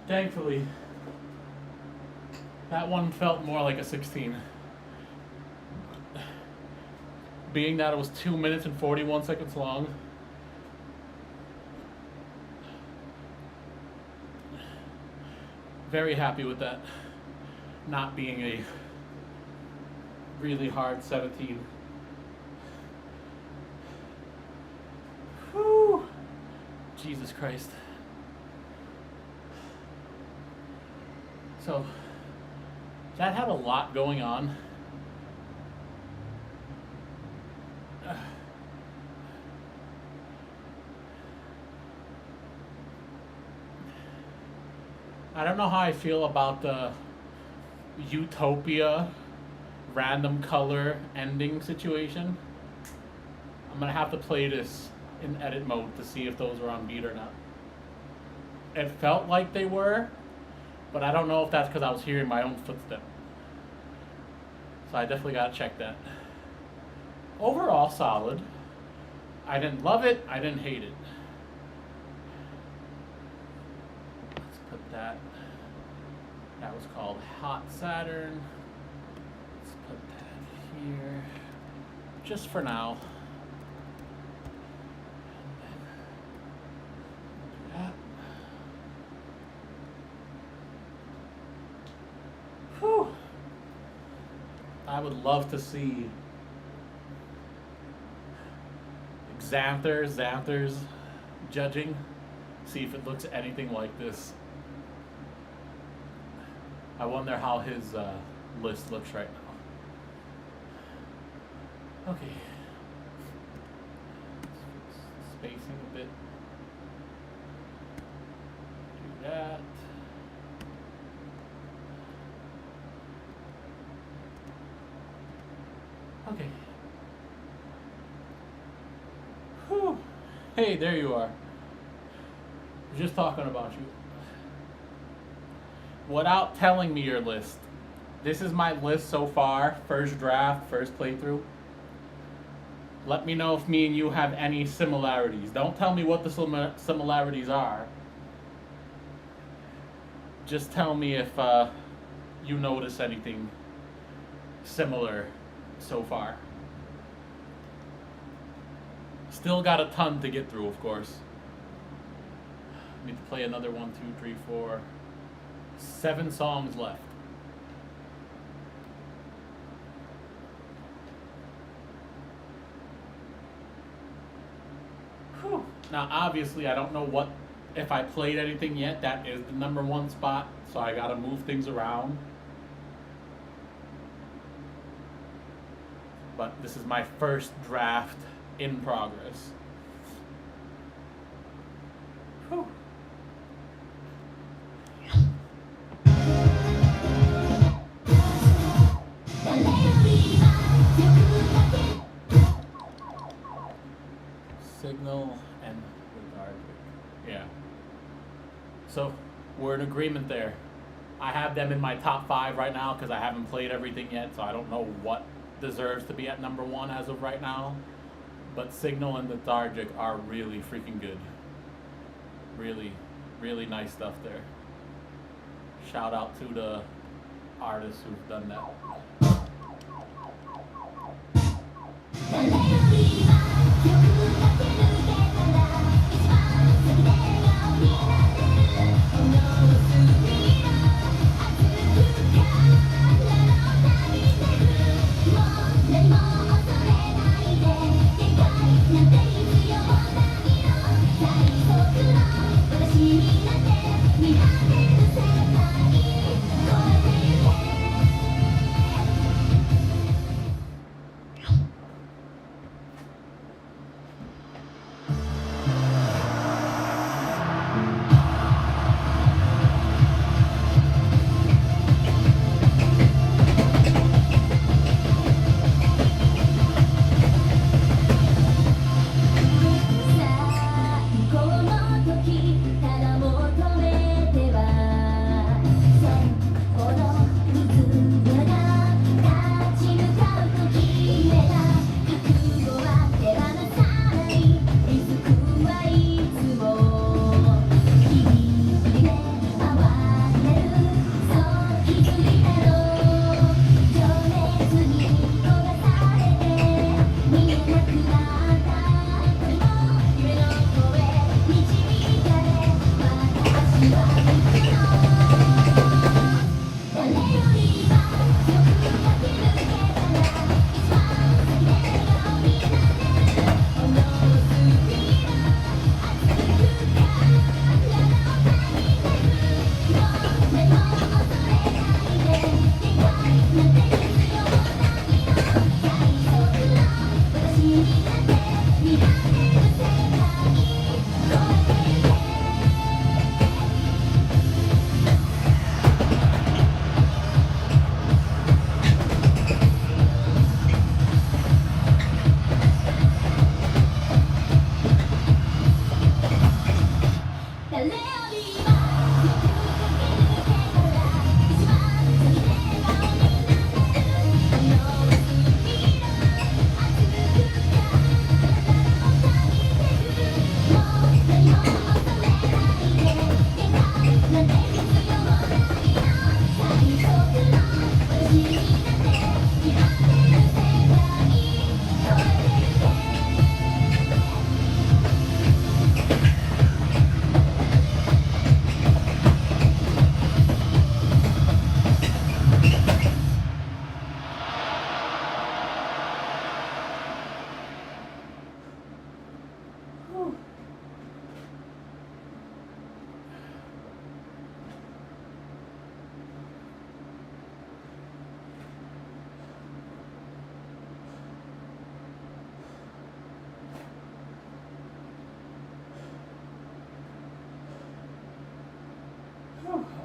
Thankfully, that one felt more like a 16. Being that it was 2 minutes and 41 seconds long. Very happy with that. Not being a really hard 17. Whew. Jesus Christ. So, that had a lot going on. I don't know how I feel about the Utopia random color ending situation. I'm gonna have to play this in edit mode to see if those were on beat or not. It felt like they were, but I don't know if that's because I was hearing my own footstep. So I definitely gotta check that. Overall, solid. I didn't love it, I didn't hate it. Let's put that. That was called Hot Saturn. Let's put that here. Just for now. Whew. I would love to see Xanthers judging. See if it looks anything like this. I wonder how his list looks right now. Okay. Spacing a bit. Do that. Okay. Whew. Hey, there you are. Just talking about you. Without telling me your list, this is my list so far. First draft, first playthrough. Let me know if me and you have any similarities. Don't tell me what the similarities are. Just tell me if you notice anything similar so far. Still got a ton to get through, of course. Need to play another 1, 2, 3, 4, 7 songs left. Whew. Now, obviously, I don't know what if I played anything yet. That is the number 1 spot, so I gotta move things around. But this is my first draft in progress. Whew. Signal and lethargic. Yeah. So we're in agreement there. I have them in my top 5 right now because I haven't played everything yet, so I don't know what deserves to be at number 1 as of right now. But Signal and Lethargic are really freaking good. Really, really nice stuff there. Shout out to the artists who've done that.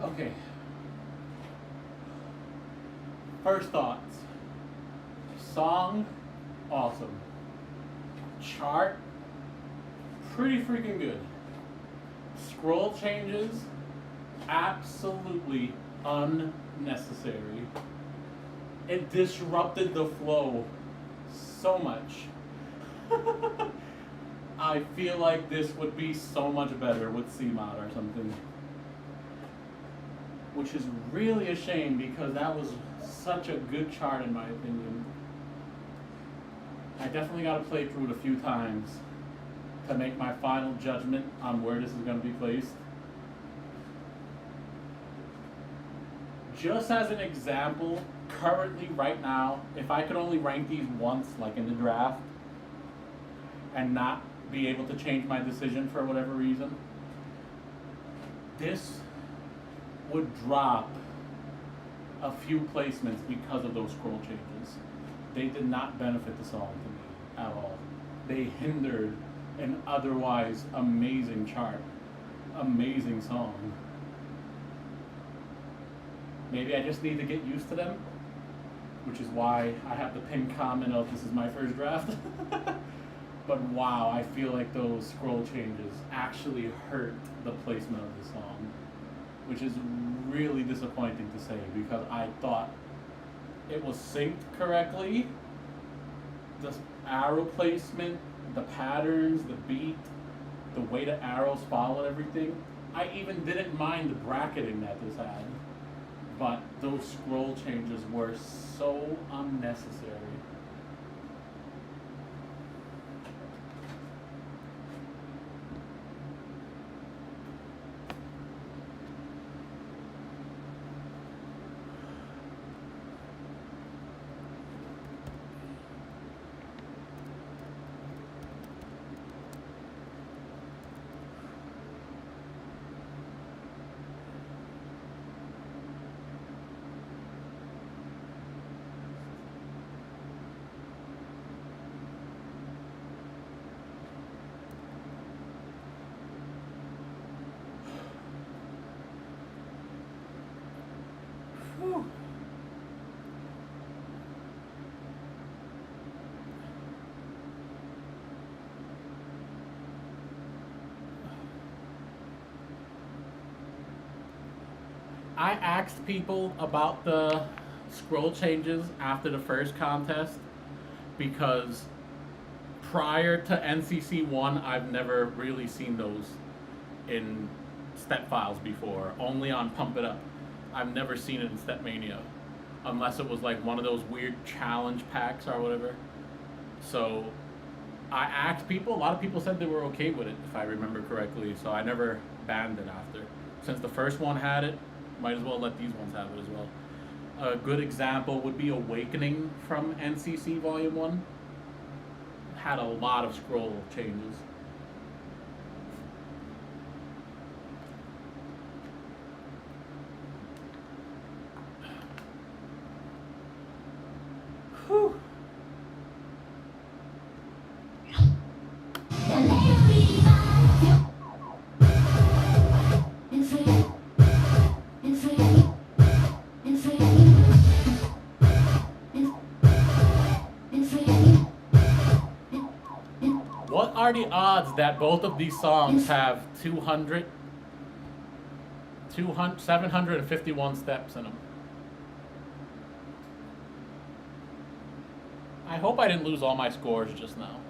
Okay. First thoughts. Song, awesome. Chart, pretty freaking good. Scroll changes, absolutely unnecessary. It disrupted the flow so much. I feel like this would be so much better with CMOD or something. Which is really a shame because that was such a good chart in my opinion. I definitely got to play through it a few times to make my final judgment on where this is going to be placed. Just as an example, currently right now, if I could only rank these once, like in the draft, and not be able to change my decision for whatever reason, this would drop a few placements because of those scroll changes. They did not benefit the song to me at all. They hindered an otherwise amazing chart, amazing song. Maybe I just need to get used to them, which is why I have the pinned comment of this is my first draft. But wow, I feel like those scroll changes actually hurt the placement of the song, which is really disappointing to say because I thought it was synced correctly. The arrow placement, the patterns, the beat, the way the arrows follow everything. I even didn't mind the bracketing that this had, but those scroll changes were so unnecessary. Whew. I asked people about the scroll changes after the first contest because prior to NCC 1, I've never really seen those in step files before, only on Pump It Up. I've never seen it in Step Mania, unless it was like one of those weird challenge packs or whatever. So I asked people, a lot of people said they were okay with it, if I remember correctly, so I never banned it after. Since the first one had it, might as well let these ones have it as well. A good example would be Awakening from NCC Volume 1. Had a lot of scroll changes. Whew. What are the odds that both of these songs have 751 steps in them? I hope I didn't lose all my scores just now.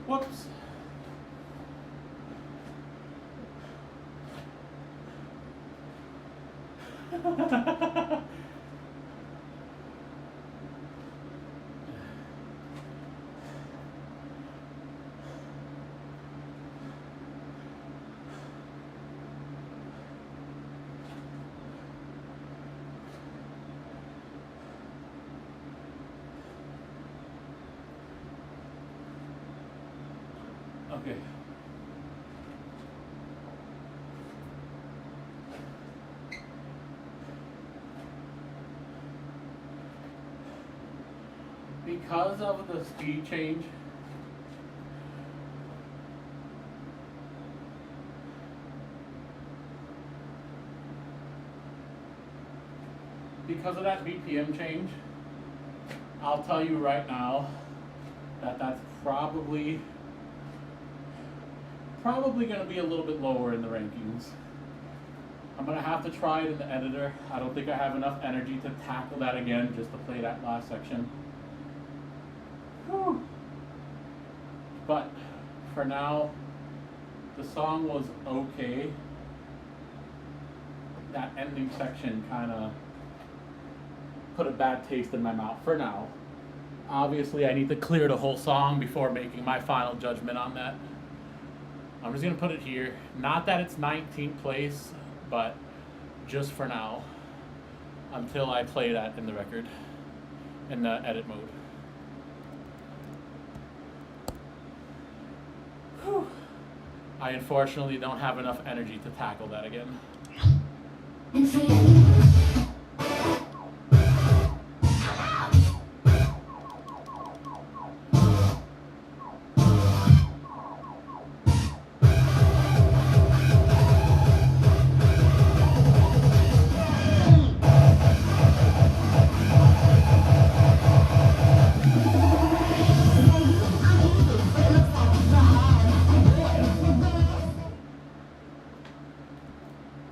Whoops. Okay. Because of the speed change, because of that BPM change, I'll tell you right now that that's probably going to be a little bit lower in the rankings. I'm going to have to try it in the editor. I don't think I have enough energy to tackle that again just to play that last section. Whew. But for now, the song was okay. That ending section kind of put a bad taste in my mouth for now. Obviously, I need to clear the whole song before making my final judgment on that. I'm just going to put it here. Not that it's 19th place, but just for now, until I play that in the record, in the edit mode. Whew. I unfortunately don't have enough energy to tackle that again.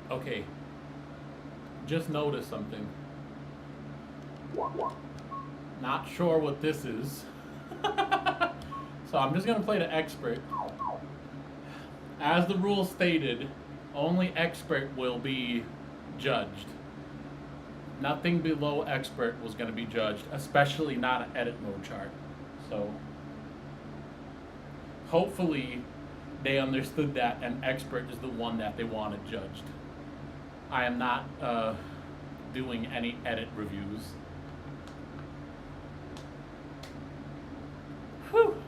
Okay, just noticed something. Not sure what this is. So I'm just going to play the expert. As the rule stated, only expert will be judged. Nothing below expert was going to be judged, especially not an edit mode chart. So hopefully they understood that, and expert is the one that they wanted judged. I am not doing any edit reviews. Whew.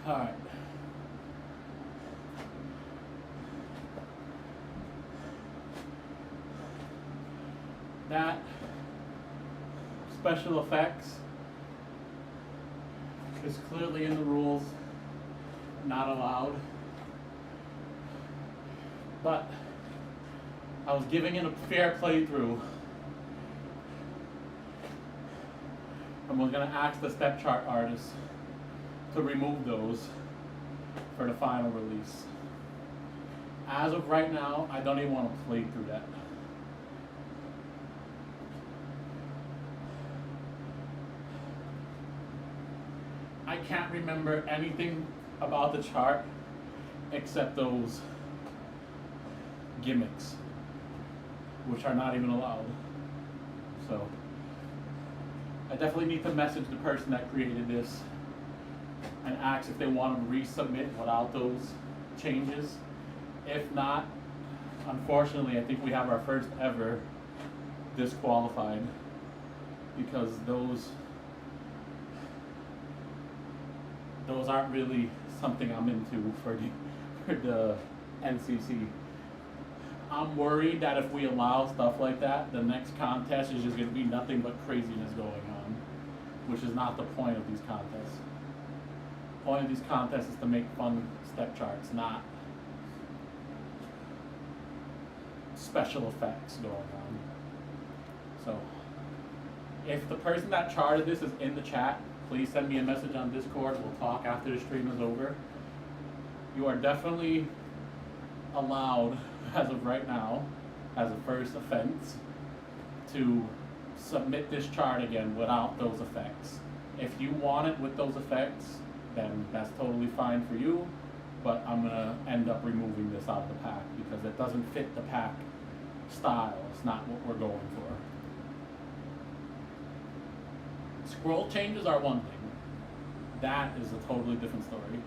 Alright. That special effects is clearly in the rules, not allowed. But I was giving it a fair playthrough. And we're going to ask the step chart artist to remove those. for the final release. As of right now, I don't even want to play through that. I can't remember anything about the chart except those gimmicks, which are not even allowed. So I definitely need to message the person that created this and ask if they want to resubmit without those changes. If not, unfortunately, I think we have our first ever disqualified, because those aren't really something I'm into for the NCC. I'm worried that if we allow stuff like that, the next contest is just going to be nothing but craziness going on, which is not the point of these contests. The point of these contests is to make fun step charts, not special effects going on. So, if the person that charted this is in the chat, please send me a message on Discord. We'll talk after the stream is over. You are definitely allowed, as of right now, as a first offense, to submit this chart again without those effects. If you want it with those effects, then that's totally fine for you, but I'm gonna end up removing this out of the pack because it doesn't fit the pack style. It's not what we're going for. Scroll changes are one thing. That is a totally different story.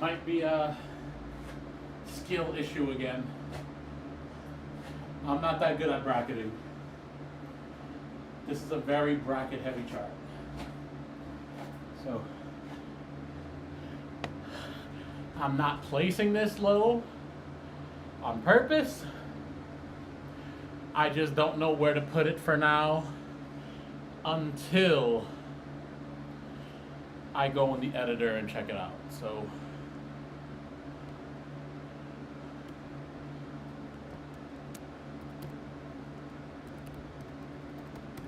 Might be a skill issue again. I'm not that good at bracketing. This is a very bracket heavy chart. So I'm not placing this low on purpose. I just don't know where to put it for now until I go in the editor and check it out. So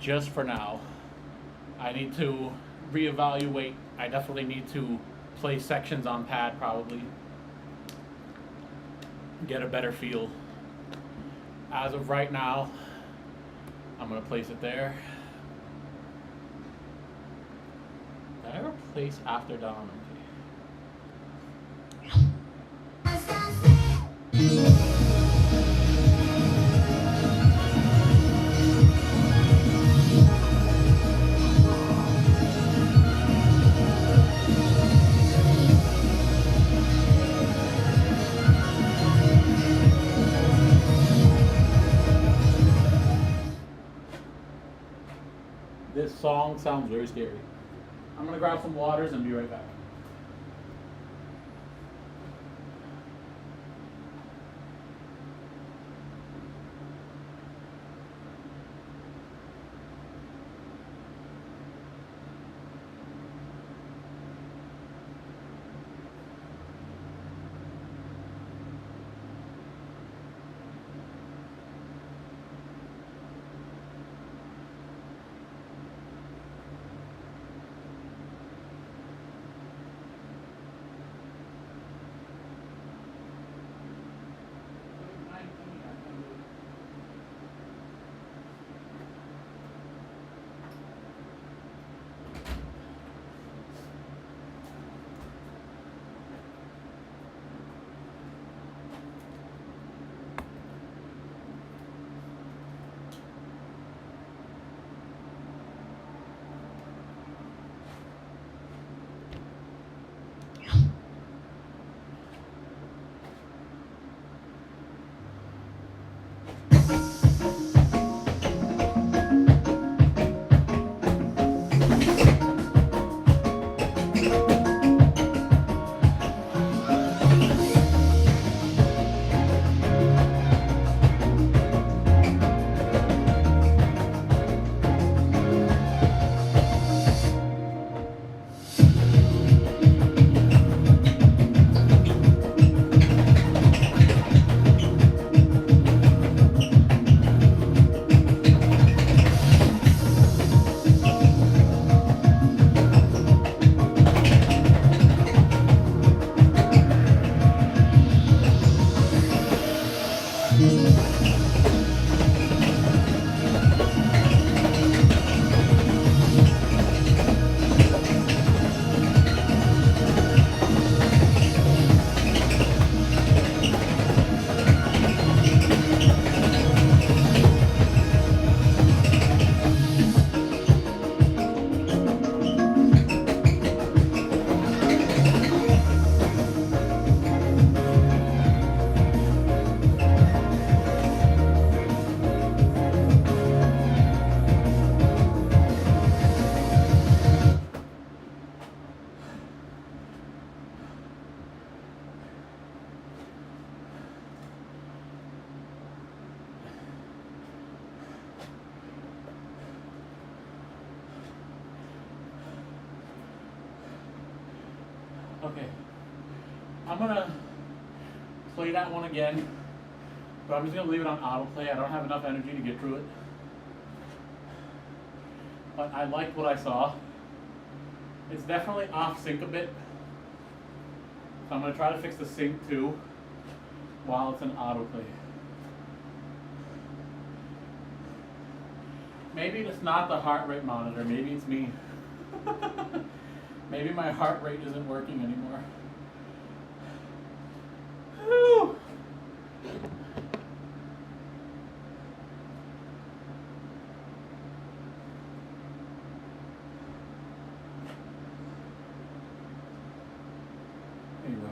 just for now. I need to reevaluate. I definitely need to play sections on pad probably. Get a better feel. As of right now, I'm gonna place it there. Did I ever place after down? This song sounds very scary. I'm gonna grab some waters and be right back. Okay, I'm gonna play that one again, but I'm just gonna leave it on autoplay. I don't have enough energy to get through it. But I liked what I saw. It's definitely off sync a bit. So I'm gonna try to fix the sync too while it's in autoplay. Maybe it's not the heart rate monitor, maybe it's me. Maybe my heart rate isn't working anymore. Whew. There you go.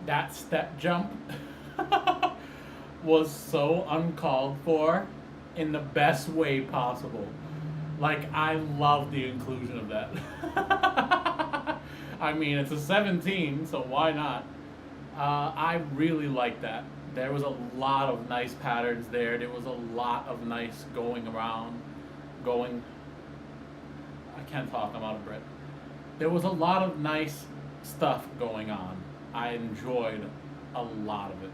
That step jump was so uncalled for in the best way possible. Like, I love the inclusion of that. I mean, it's a 17, so why not? I really like that. There was a lot of nice patterns there. There was a lot of nice going around, going. I can't talk, I'm out of breath. There was a lot of nice stuff going on. I enjoyed a lot of it.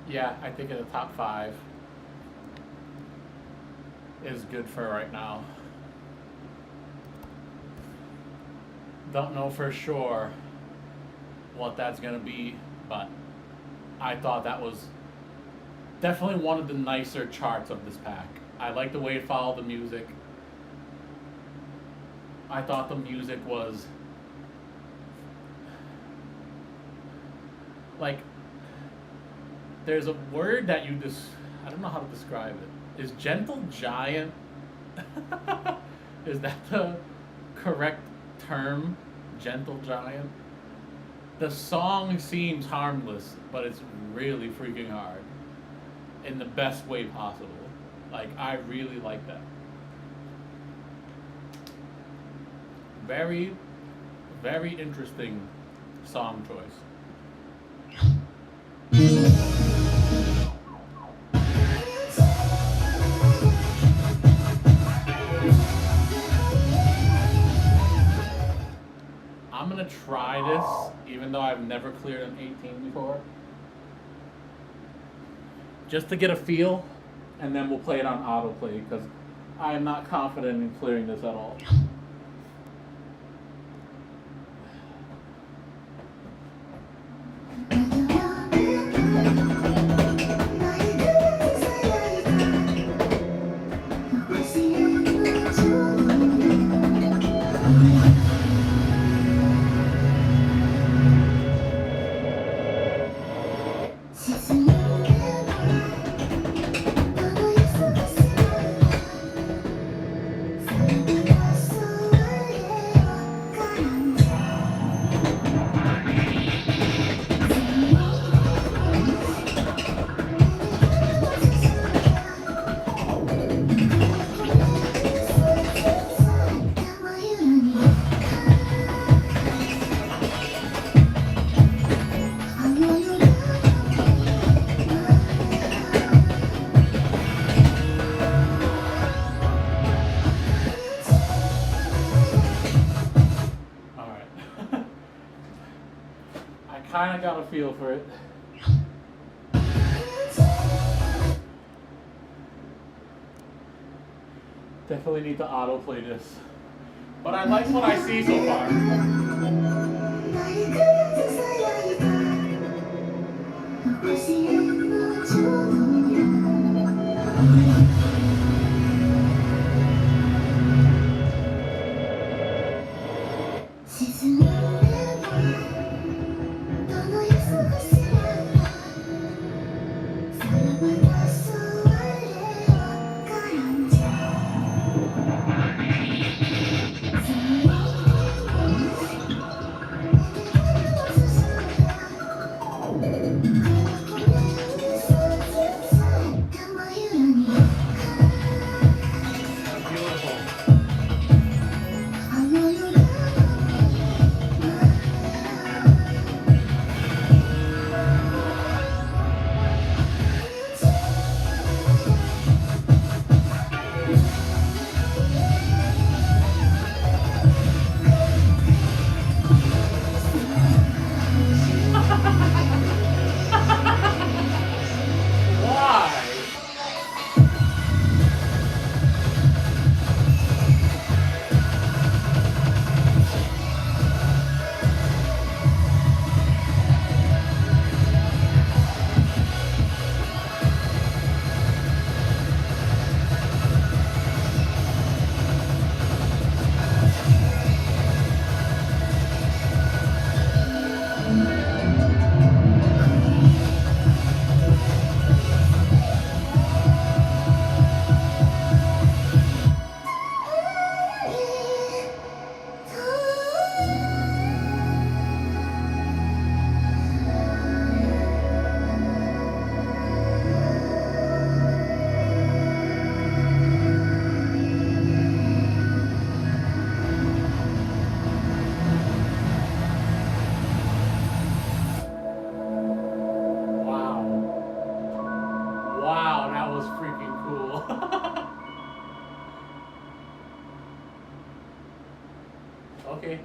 Yeah, I think in the top 5 is good for right now. Don't know for sure what that's gonna be, but I thought that was definitely one of the nicer charts of this pack. I like the way it followed the music. I thought the music was like, there's a word that you I don't know how to describe it. Is gentle giant? Is that the correct term? Gentle giant? The song seems harmless, but it's really freaking hard. In the best way possible. Like, I really like that. Very, very interesting song choice. I'm gonna try this, even though I've never cleared an 18 before. Just to get a feel, and then we'll play it on autoplay, because I am not confident in clearing this at all. Kind of got a feel for it. Definitely need to autoplay this. But I like what I see so far. Okay.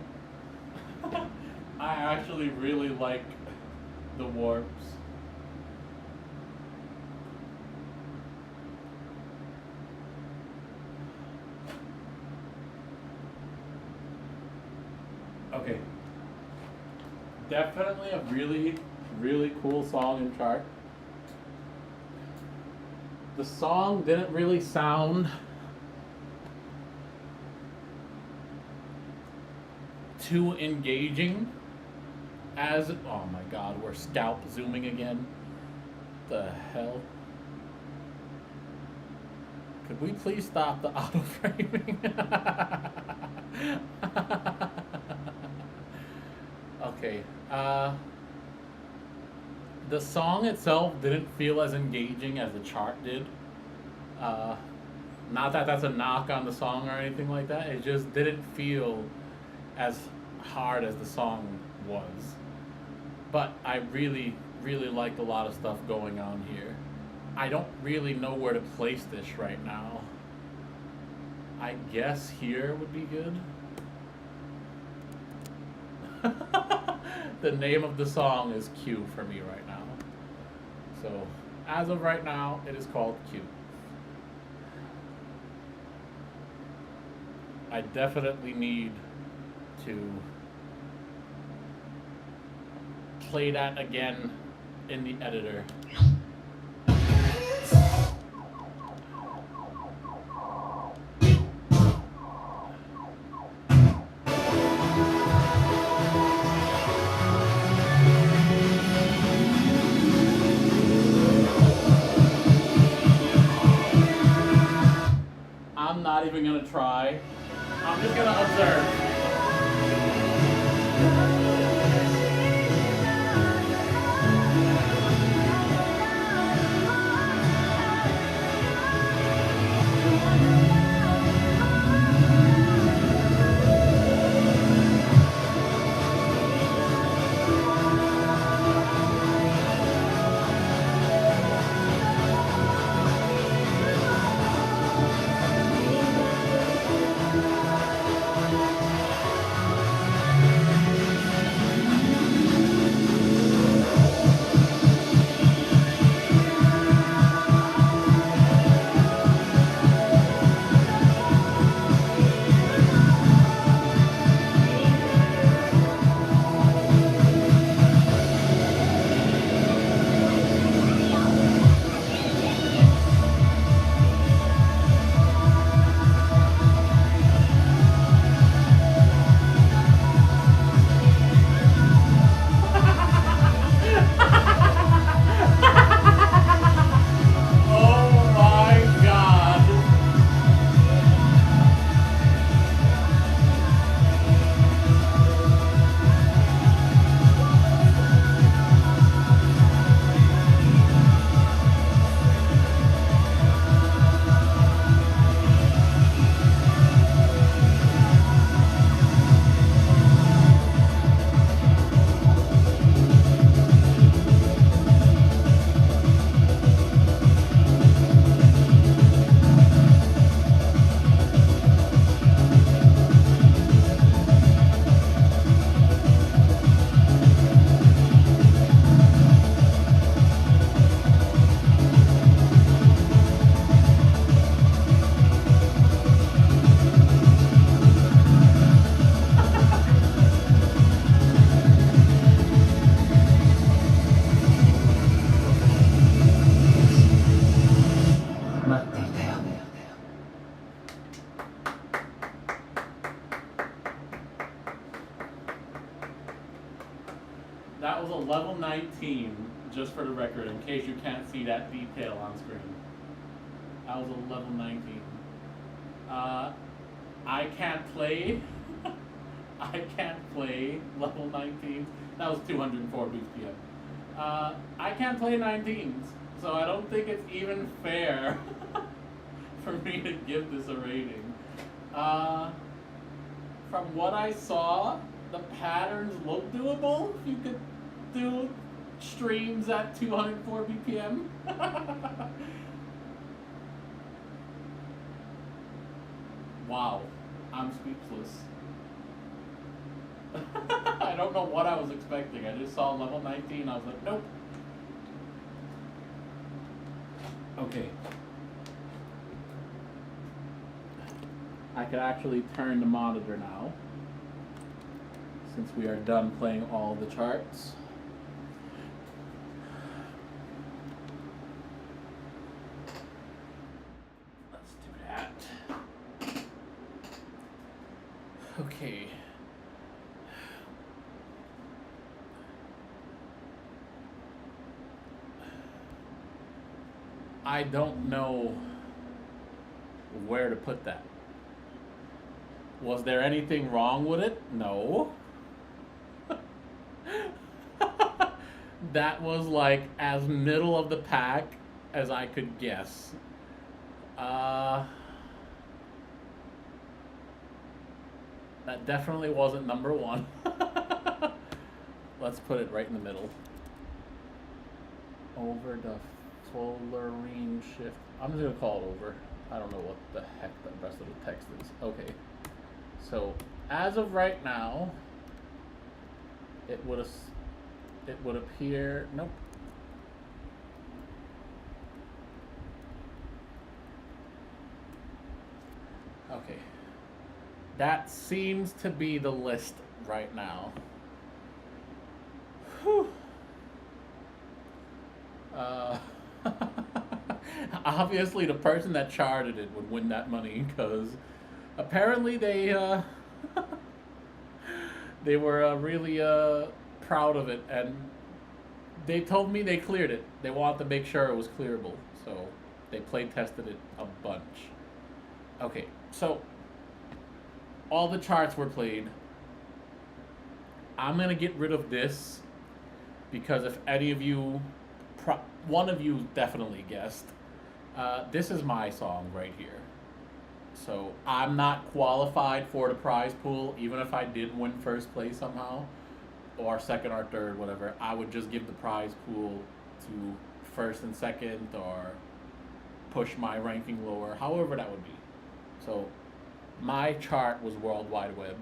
I actually really like the warps. Okay. Definitely a really, really cool song and chart. The song didn't really sound too engaging as, oh my god, we're scalp zooming again. The hell? Could we please stop the auto framing? Okay. The song itself didn't feel as engaging as the chart did. Uh, Not that that's a knock on the song or anything like that. It just didn't feel as hard as the song was. But I really, really liked a lot of stuff going on here. I don't really know where to place this right now. I guess here would be good. The name of the song is Q for me right now. So, as of right now, it is called Q. I definitely need to play that again in the editor. I'm not even gonna try. I'm just gonna observe. Oh my god. That was a level 19, just for the record, in case you can't see that detail on screen. That was a level 19. I can't play. I can't play level 19s. That was 204 BPM. I can't play 19s, so I don't think it's even fair for me to give this a rating. From what I saw, the patterns look doable. You could do streams at 204 BPM. Wow, I'm speechless. I don't know what I was expecting. I just saw level 19. I was like, nope. Okay. I could actually turn the monitor now, since we are done playing all the charts. Let's do that. Okay. I don't know where to put that. Was there anything wrong with it? No. That was like as middle of the pack as I could guess. Uh, that definitely wasn't number one. Let's put it right in the middle. Over the Fullerene shift. I'm just gonna call it over. I don't know what the heck the rest of the text is. Okay. So as of right now, it would appear. Nope. Okay. That seems to be the list right now. Whew. Obviously, the person that charted it would win that money because apparently they were really proud of it, and they told me they cleared it. They wanted to make sure it was clearable, so they play tested it a bunch. Okay, so all the charts were played. I'm gonna get rid of this because if any of you, one of you definitely guessed, this is my song right here. So I'm not qualified for the prize pool, even if I did win first place somehow, or second or third, whatever. I would just give the prize pool to first and second, or push my ranking lower, however that would be. So my chart was World Wide Web.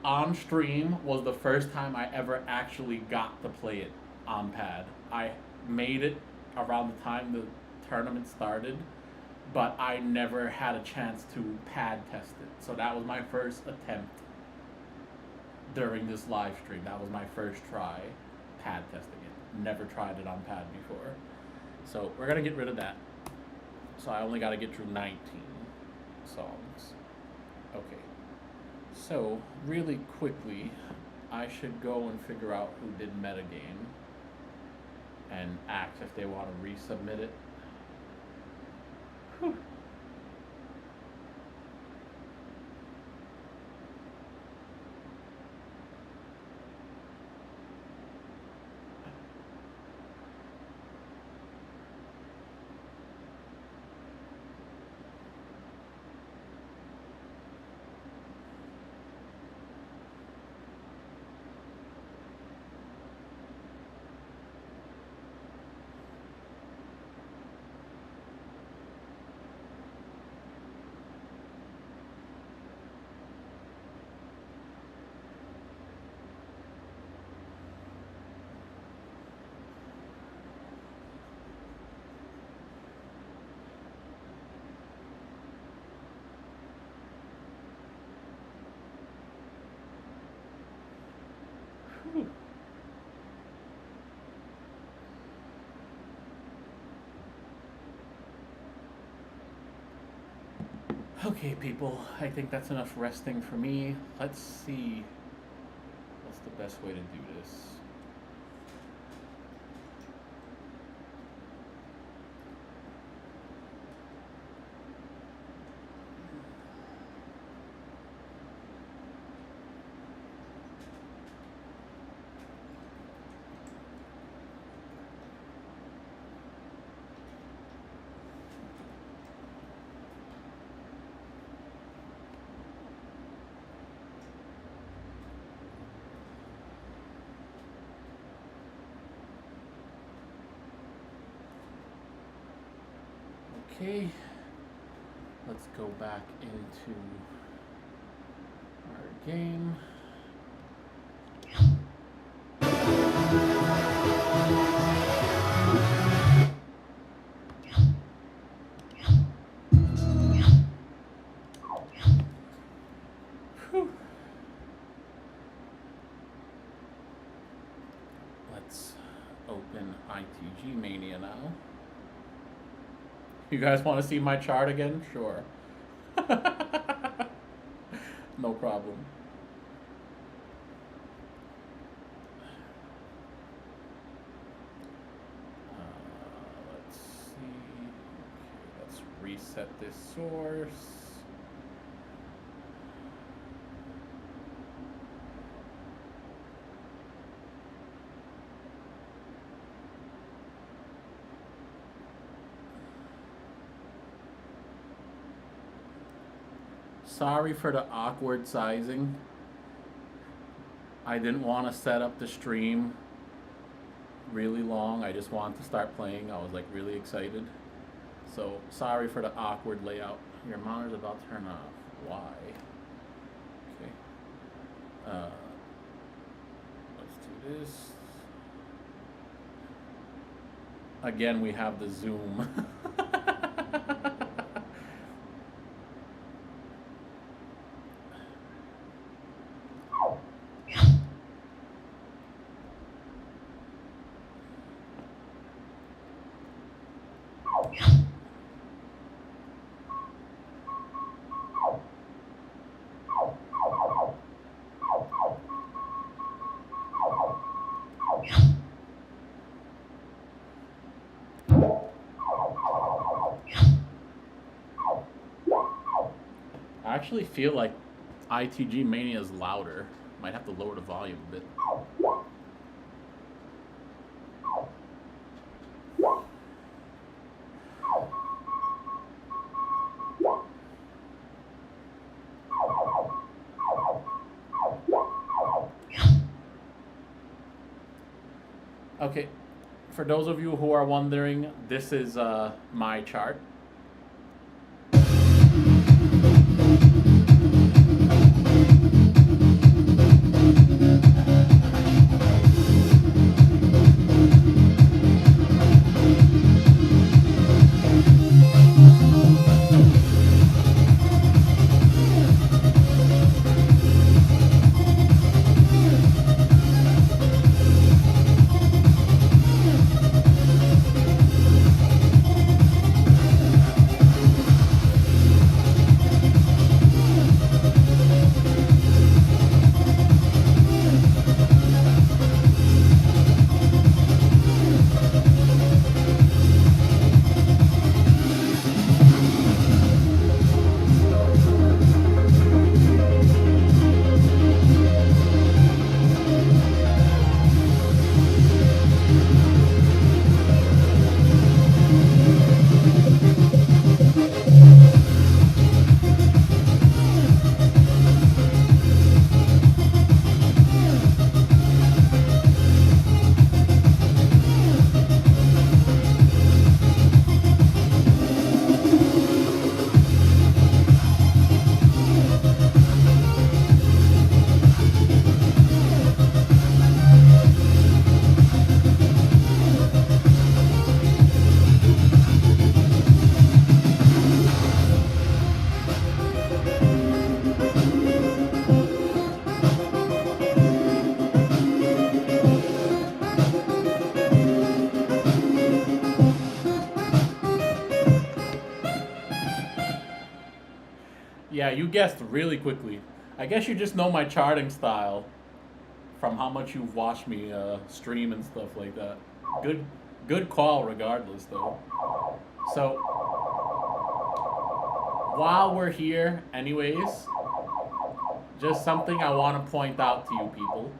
On stream was the first time I ever actually got to play it on pad. I made it around the time the tournament started, but I never had a chance to pad test it. So that was my first attempt during this live stream. That was my first try pad testing it. Never tried it on pad before. So we're gonna get rid of that. So I only gotta get through 19 songs. Okay. So really quickly, I should go and figure out who did metagame and ask if they want to resubmit it. Whew. Whew. Okay, people, I think that's enough resting for me. Let's see what's the best way to do this. Okay, let's go back into our game. Whew. Let's open ITG Mania now. You guys want to see my chart again? Sure. No problem. Let's see. Okay, let's reset this source. Sorry for the awkward sizing. I didn't want to set up the stream really long. I just wanted to start playing. I was like really excited. So sorry for the awkward layout. Your monitor's about to turn off. Why? Okay. Let's do this. Again, we have the Zoom. I actually feel like ITG Mania is louder. Might have to lower the volume a bit. Okay, for those of you who are wondering, this is my chart. Yeah, you guessed really quickly. I guess you just know my charting style from how much you've watched me stream and stuff like that. Good call regardless though. So while we're here anyways, just something I want to point out to you people.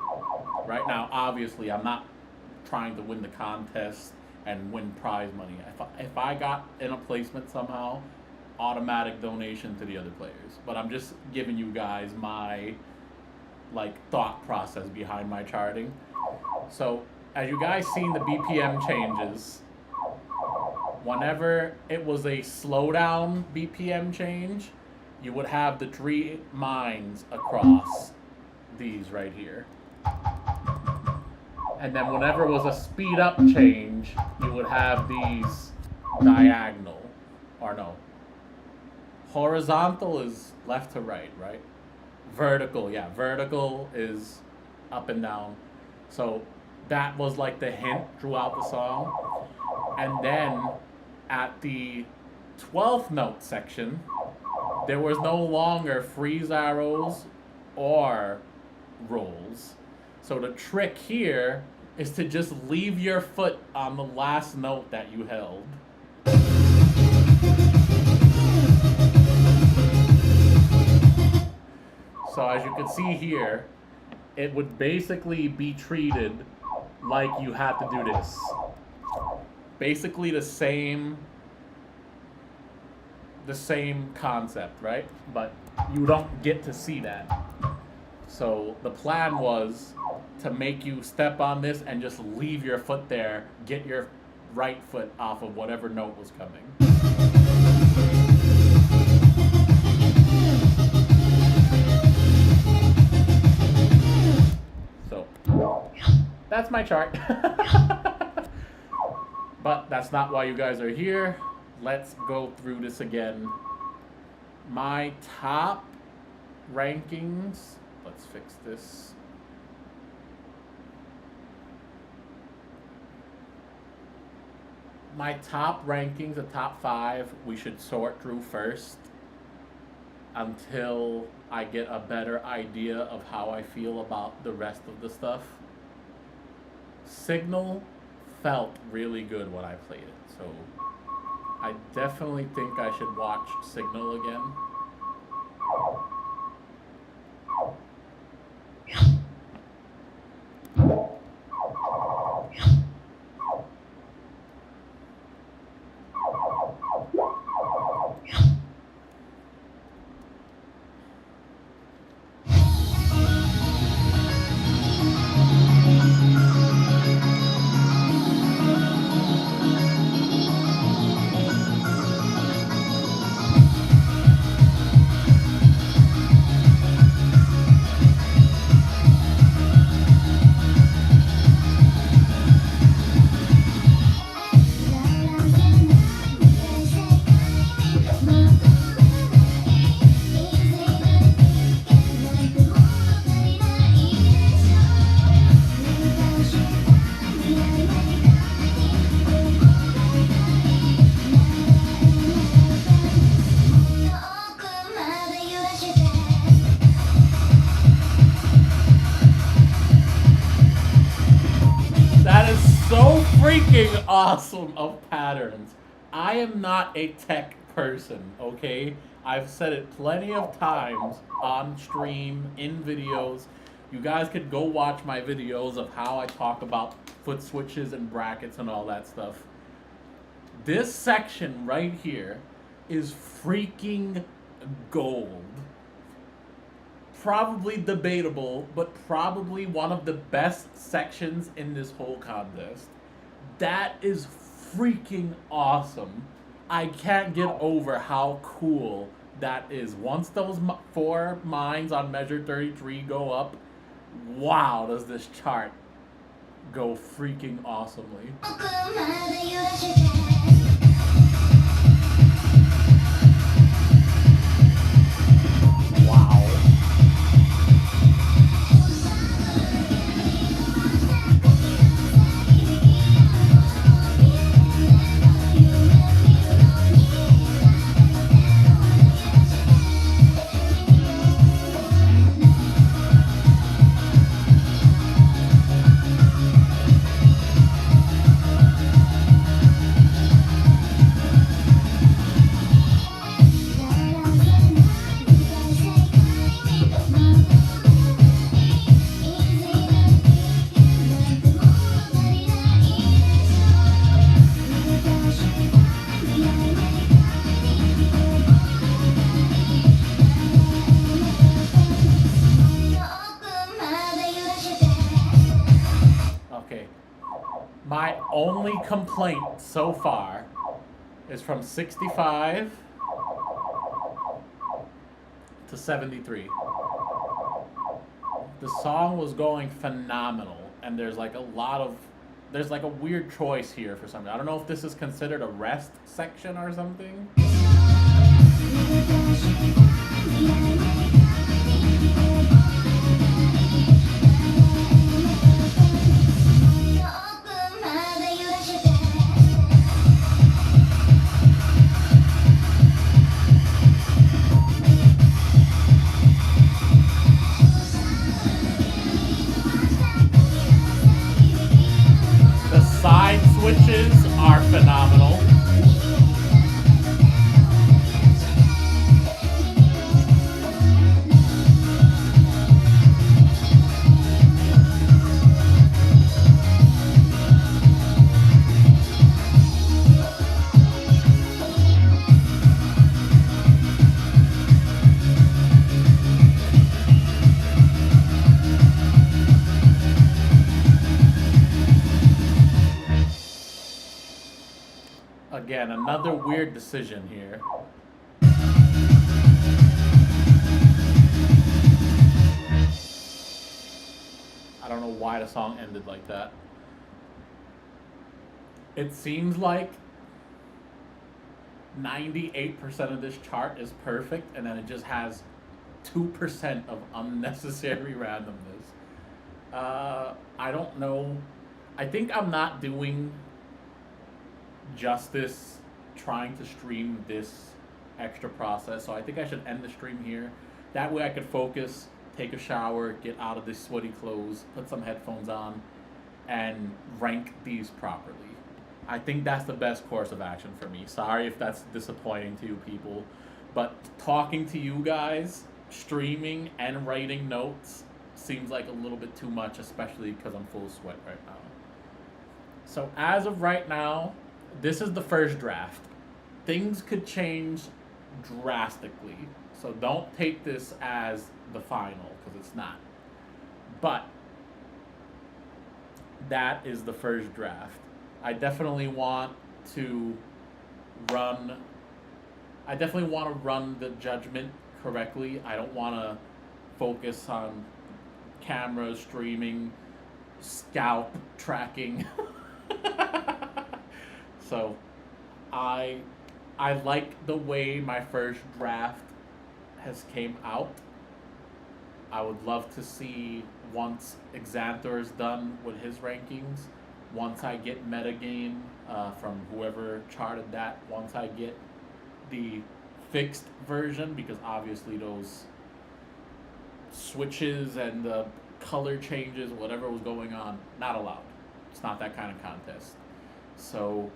Right now, obviously, I'm not trying to win the contest and win prize money. If I got in a placement somehow, automatic donation to the other players. But I'm just giving you guys my like thought process behind my charting. So as you guys seen the BPM changes, whenever it was a slowdown BPM change, you would have the 3 mines across these right here. And then whenever it was a speed up change, you would have these diagonal. Or no. Horizontal is left to right, right? Vertical, yeah. Vertical is up and down. So that was like the hint throughout the song. And then at the 12th note section, there was no longer freeze arrows or rolls. So the trick here is to just leave your foot on the last note that you held. So as you can see here, it would basically be treated like you had to do this. Basically the same concept, right? But you don't get to see that. So the plan was to make you step on this and just leave your foot there, get your right foot off of whatever note was coming. So that's my chart. But that's not why you guys are here. Let's go through this again. My top rankings. Let's fix this. My top rankings, the top 5, we should sort through first until I get a better idea of how I feel about the rest of the stuff. Signal felt really good when I played it, so I definitely think I should watch Signal again. Freaking awesome of patterns. I am not a tech person, okay? I've said it plenty of times on stream, in videos. You guys could go watch my videos of how I talk about foot switches and brackets and all that stuff. This section right here is freaking gold. Probably debatable, but probably one of the best sections in this whole contest. That is freaking awesome. I can't get over how cool that is. Once those 4 mines on measure 33 go up, wow, does this chart go freaking awesomely. Wow. My only complaint so far is from 65 to 73. The song was going phenomenal, and there's like a weird choice here for something. I don't know if this is considered a rest section or something. The side switches are phenomenal. Again, another weird decision here. I don't know why the song ended like that. It seems like 98% of this chart is perfect, and then it just has 2% of unnecessary randomness. I don't know. I think I'm not doing justice trying to stream this extra process, so I think I should end the stream here. That way I could focus, take a shower, get out of these sweaty clothes, put some headphones on, and rank these properly. I think that's the best course of action for me. Sorry if that's disappointing to you people, but talking to you guys, streaming and writing notes seems like a little bit too much, especially because I'm full of sweat right now. So as of right now, this is the first draft. Things could change drastically, so don't take this as the final, because it's not. But that is the first draft. I definitely want to run the judgment correctly. I don't want to focus on camera streaming, scalp tracking. So I like the way my first draft has came out. I would love to see, once Xanthor is done with his rankings, once I get metagame from whoever charted that, once I get the fixed version, because obviously those switches and the color changes, whatever was going on, not allowed. It's not that kind of contest. So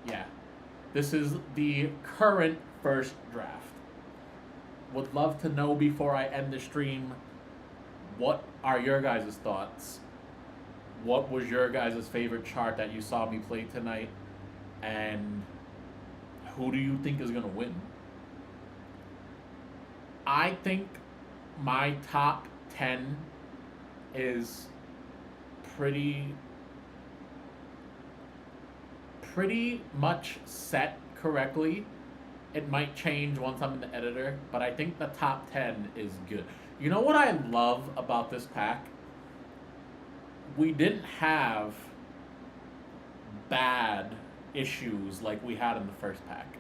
yeah, this is the current first draft. Would love to know before I end the stream, what are your guys' thoughts? What was your guys' favorite chart that you saw me play tonight? And who do you think is going to win? I think my top 10 is pretty much set correctly. It might change once I'm in the editor, but I think the top 10 is good. You know what I love about this pack? We didn't have bad issues like we had in the first pack.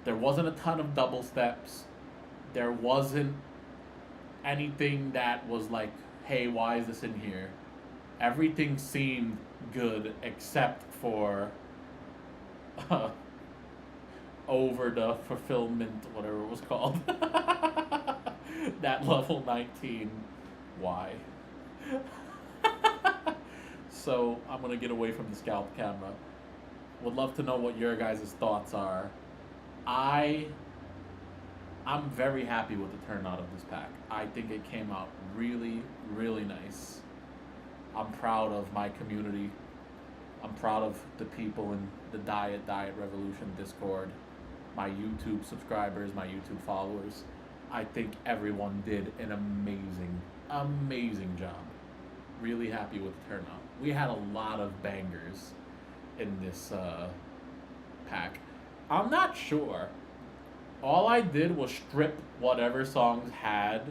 There wasn't a ton of double steps. There wasn't anything that was like, hey, why is this in here? Everything seemed good except for over the fulfillment, whatever it was called. That level 19. Why? So I'm gonna get away from the scalp camera. Would love to know what your guys' thoughts are. I'm very happy with the turnout of this pack. I think it came out really, really nice. I'm proud of my community. I'm proud of the people in the Diet Revolution Discord, my YouTube subscribers, my YouTube followers. I think everyone did an amazing job. Really happy with the turnout. We had a lot of bangers in this pack. I'm not sure all I did was strip whatever songs had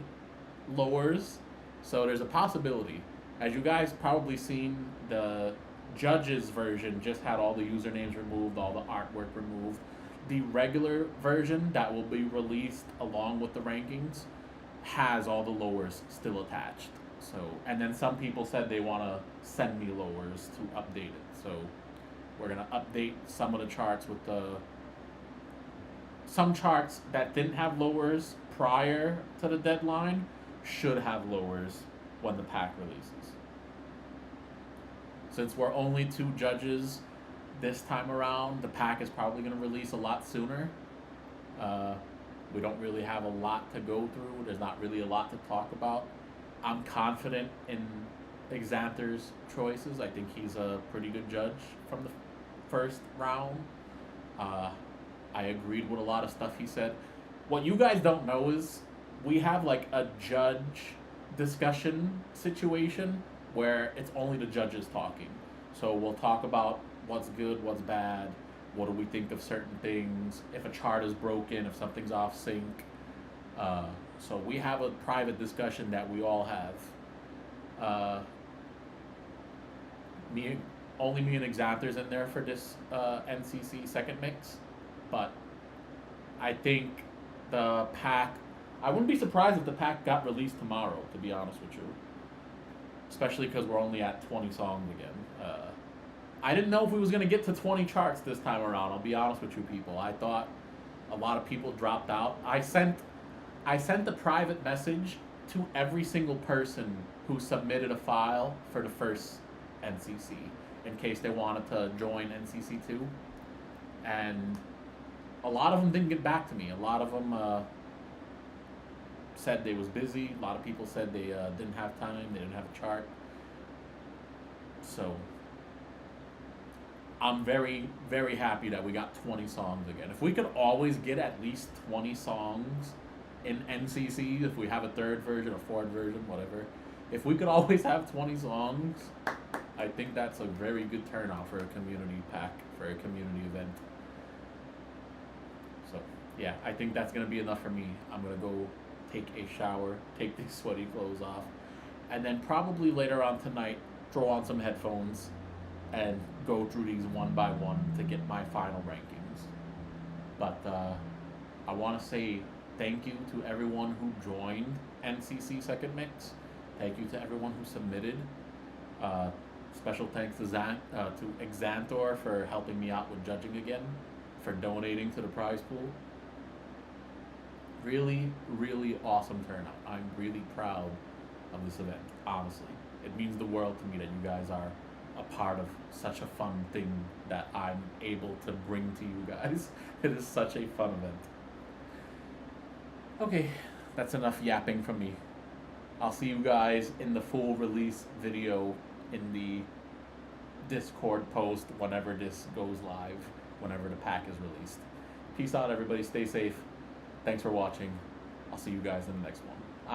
lowers. So there's a possibility. As you guys probably seen, the judges version just had all the usernames removed, all the artwork removed. The regular version that will be released along with the rankings has all the lowers still attached. So, and then some people said they want to send me lowers to update it. So, we're gonna update some of the charts with some charts that didn't have lowers prior to the deadline should have lowers when the pack releases. Since we're only 2 judges this time around, the pack is probably going to release a lot sooner. We don't really have a lot to go through. There's not really a lot to talk about. I'm confident in Xanter's choices. I think he's a pretty good judge from the first round. I agreed with a lot of stuff he said. What you guys don't know is we have like a judge discussion situation where it's only the judges talking. So we'll talk about what's good, what's bad, what do we think of certain things, if a chart is broken, if something's off sync. So we have a private discussion that we all have. Only me and Xanter's in there for this NCC second mix, but I think the pack. I wouldn't be surprised if the pack got released tomorrow, to be honest with you. Especially because we're only at 20 songs again. I didn't know if we was gonna get to 20 charts this time around. I'll be honest with you, people. I thought a lot of people dropped out. I sent a private message to every single person who submitted a file for the first NCC in case they wanted to join NCC 2, and a lot of them didn't get back to me. A lot of them said they was busy. A lot of people said they didn't have time. They didn't have a chart. So I'm very, very happy that we got 20 songs again. If we could always get at least 20 songs in NCC, if we have a third version, a fourth version, whatever, if we could always have 20 songs, I think that's a very good turnout for a community pack, for a community event. So yeah, I think that's gonna be enough for me. I'm gonna go take a shower, take these sweaty clothes off, and then probably later on tonight throw on some headphones and go through these one by one to get my final rankings. But I want to say thank you to everyone who joined NCC Second Mix. Thank you to everyone who submitted. Special thanks to Xantor for helping me out with judging again, for donating to the prize pool. Really, really awesome turnout. I'm really proud of this event, honestly. It means the world to me that you guys are a part of such a fun thing that I'm able to bring to you guys. It is such a fun event. Okay, that's enough yapping from me. I'll see you guys in the full release video in the Discord post whenever this goes live, whenever the pack is released. Peace out, everybody. Stay safe. Thanks for watching. I'll see you guys in the next one.